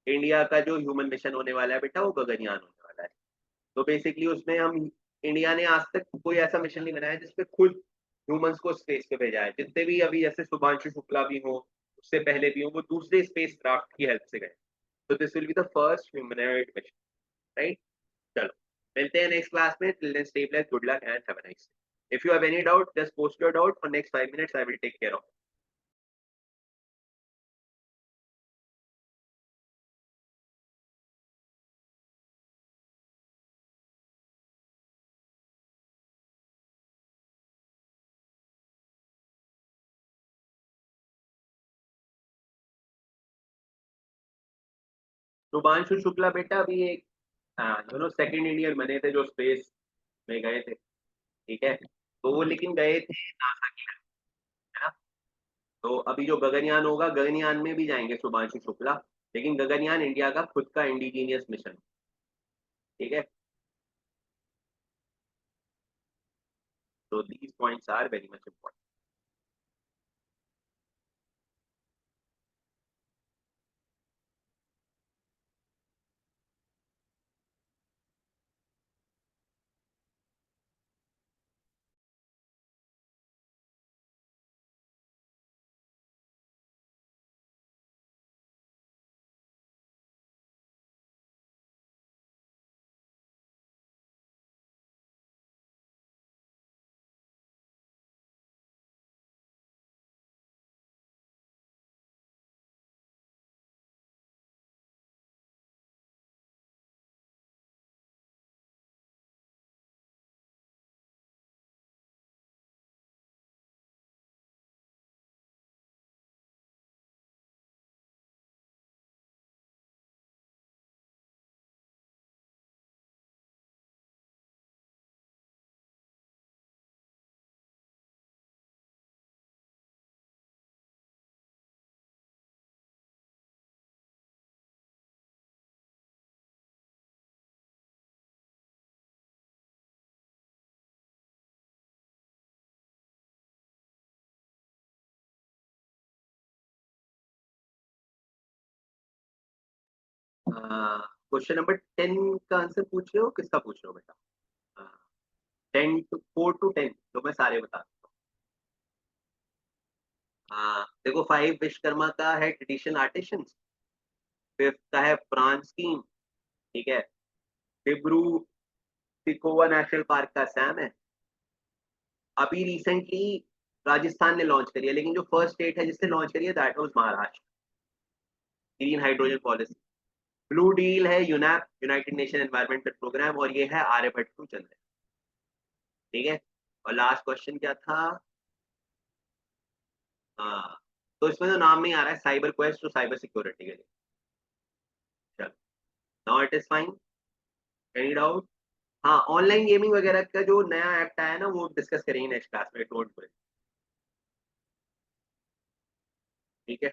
India का जो ह्यूमन मिशन होने वाला है बेटा, वो गगनयान होने वाला है। तो बेसिकली उसमें हम, इंडिया ने आज तक कोई ऐसा मिशन नहीं बनाया जिसपे खुद ह्यूमंस को स्पेस पे भेजा है। जितने भी अभी जैसे शुभांशु शुक्ला भी हो, उससे पहले भी हो, वो दूसरे स्पेस क्राफ्ट की हेल्प से गए। तो this will be the first humanoid mission, right. चलो, मिलते हैं नेक्स्ट क्लास में। Till then stay blessed, good luck and have a nice day. If you have any doubt just post your doubt for next 5 minutes, I will take care of Shubhanshu Shukla बेटा अभी एक, second Indian बने थे जो space में गए थे, ठीक है। तो वो लेकिन गए थे नासा की help से, है ना। तो अभी जो गगनयान होगा, गगनयान में भी जाएंगे शुभांशु शुक्ला, लेकिन गगनयान इंडिया का खुद का इंडिजीनियस मिशन, ठीक है। तो these points are very much important. Question number 10 का आंसर पूछ रहे हो, किसका पूछ रहे हो बेटा? 4 to 10, तो मैं सारे बता दूं। देखो, 5 विश्वकर्मा का है ट्रेडिशनल आर्टिशंस, 5th का है फ्रांस टीम, ठीक है। डिब्रू पिकोवा नेशनल पार्क का सैम है। अभी रिसेंटली राजस्थान ने लॉन्च करी है, लेकिन जो फर्स्ट स्टेट है जिसने लॉन्च करी है that was Maharashtra, green hydrogen policy. Blue deal है यूनैप, यूनाइटेड नेशन एनवायरमेंटल प्रोग्राम, और ये है आर्यभट्ट टू चंद्र, ठीक है। और लास्ट क्वेश्चन क्या था? हाँ, तो इसमें तो नाम नहीं आ रहा है, साइबर क्वेस्ट और साइबर सिक्योरिटी के लिए। चलो, now it is fine. Any doubt? हाँ, ऑनलाइन गेमिंग वगैरह का जो नया एक्ट आया है ना, वो डिस्कस करेंगे नेक्स्ट क्लास में, डोंट वरी, ठीक है।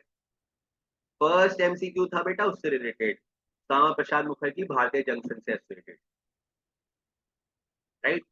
फर्स्ट एमसीक्यू था बेटा उससे रिलेटेड, श्यामा प्रसाद मुखर्जी भारतीय जंक्शन से एसोसिएटेड, राइट।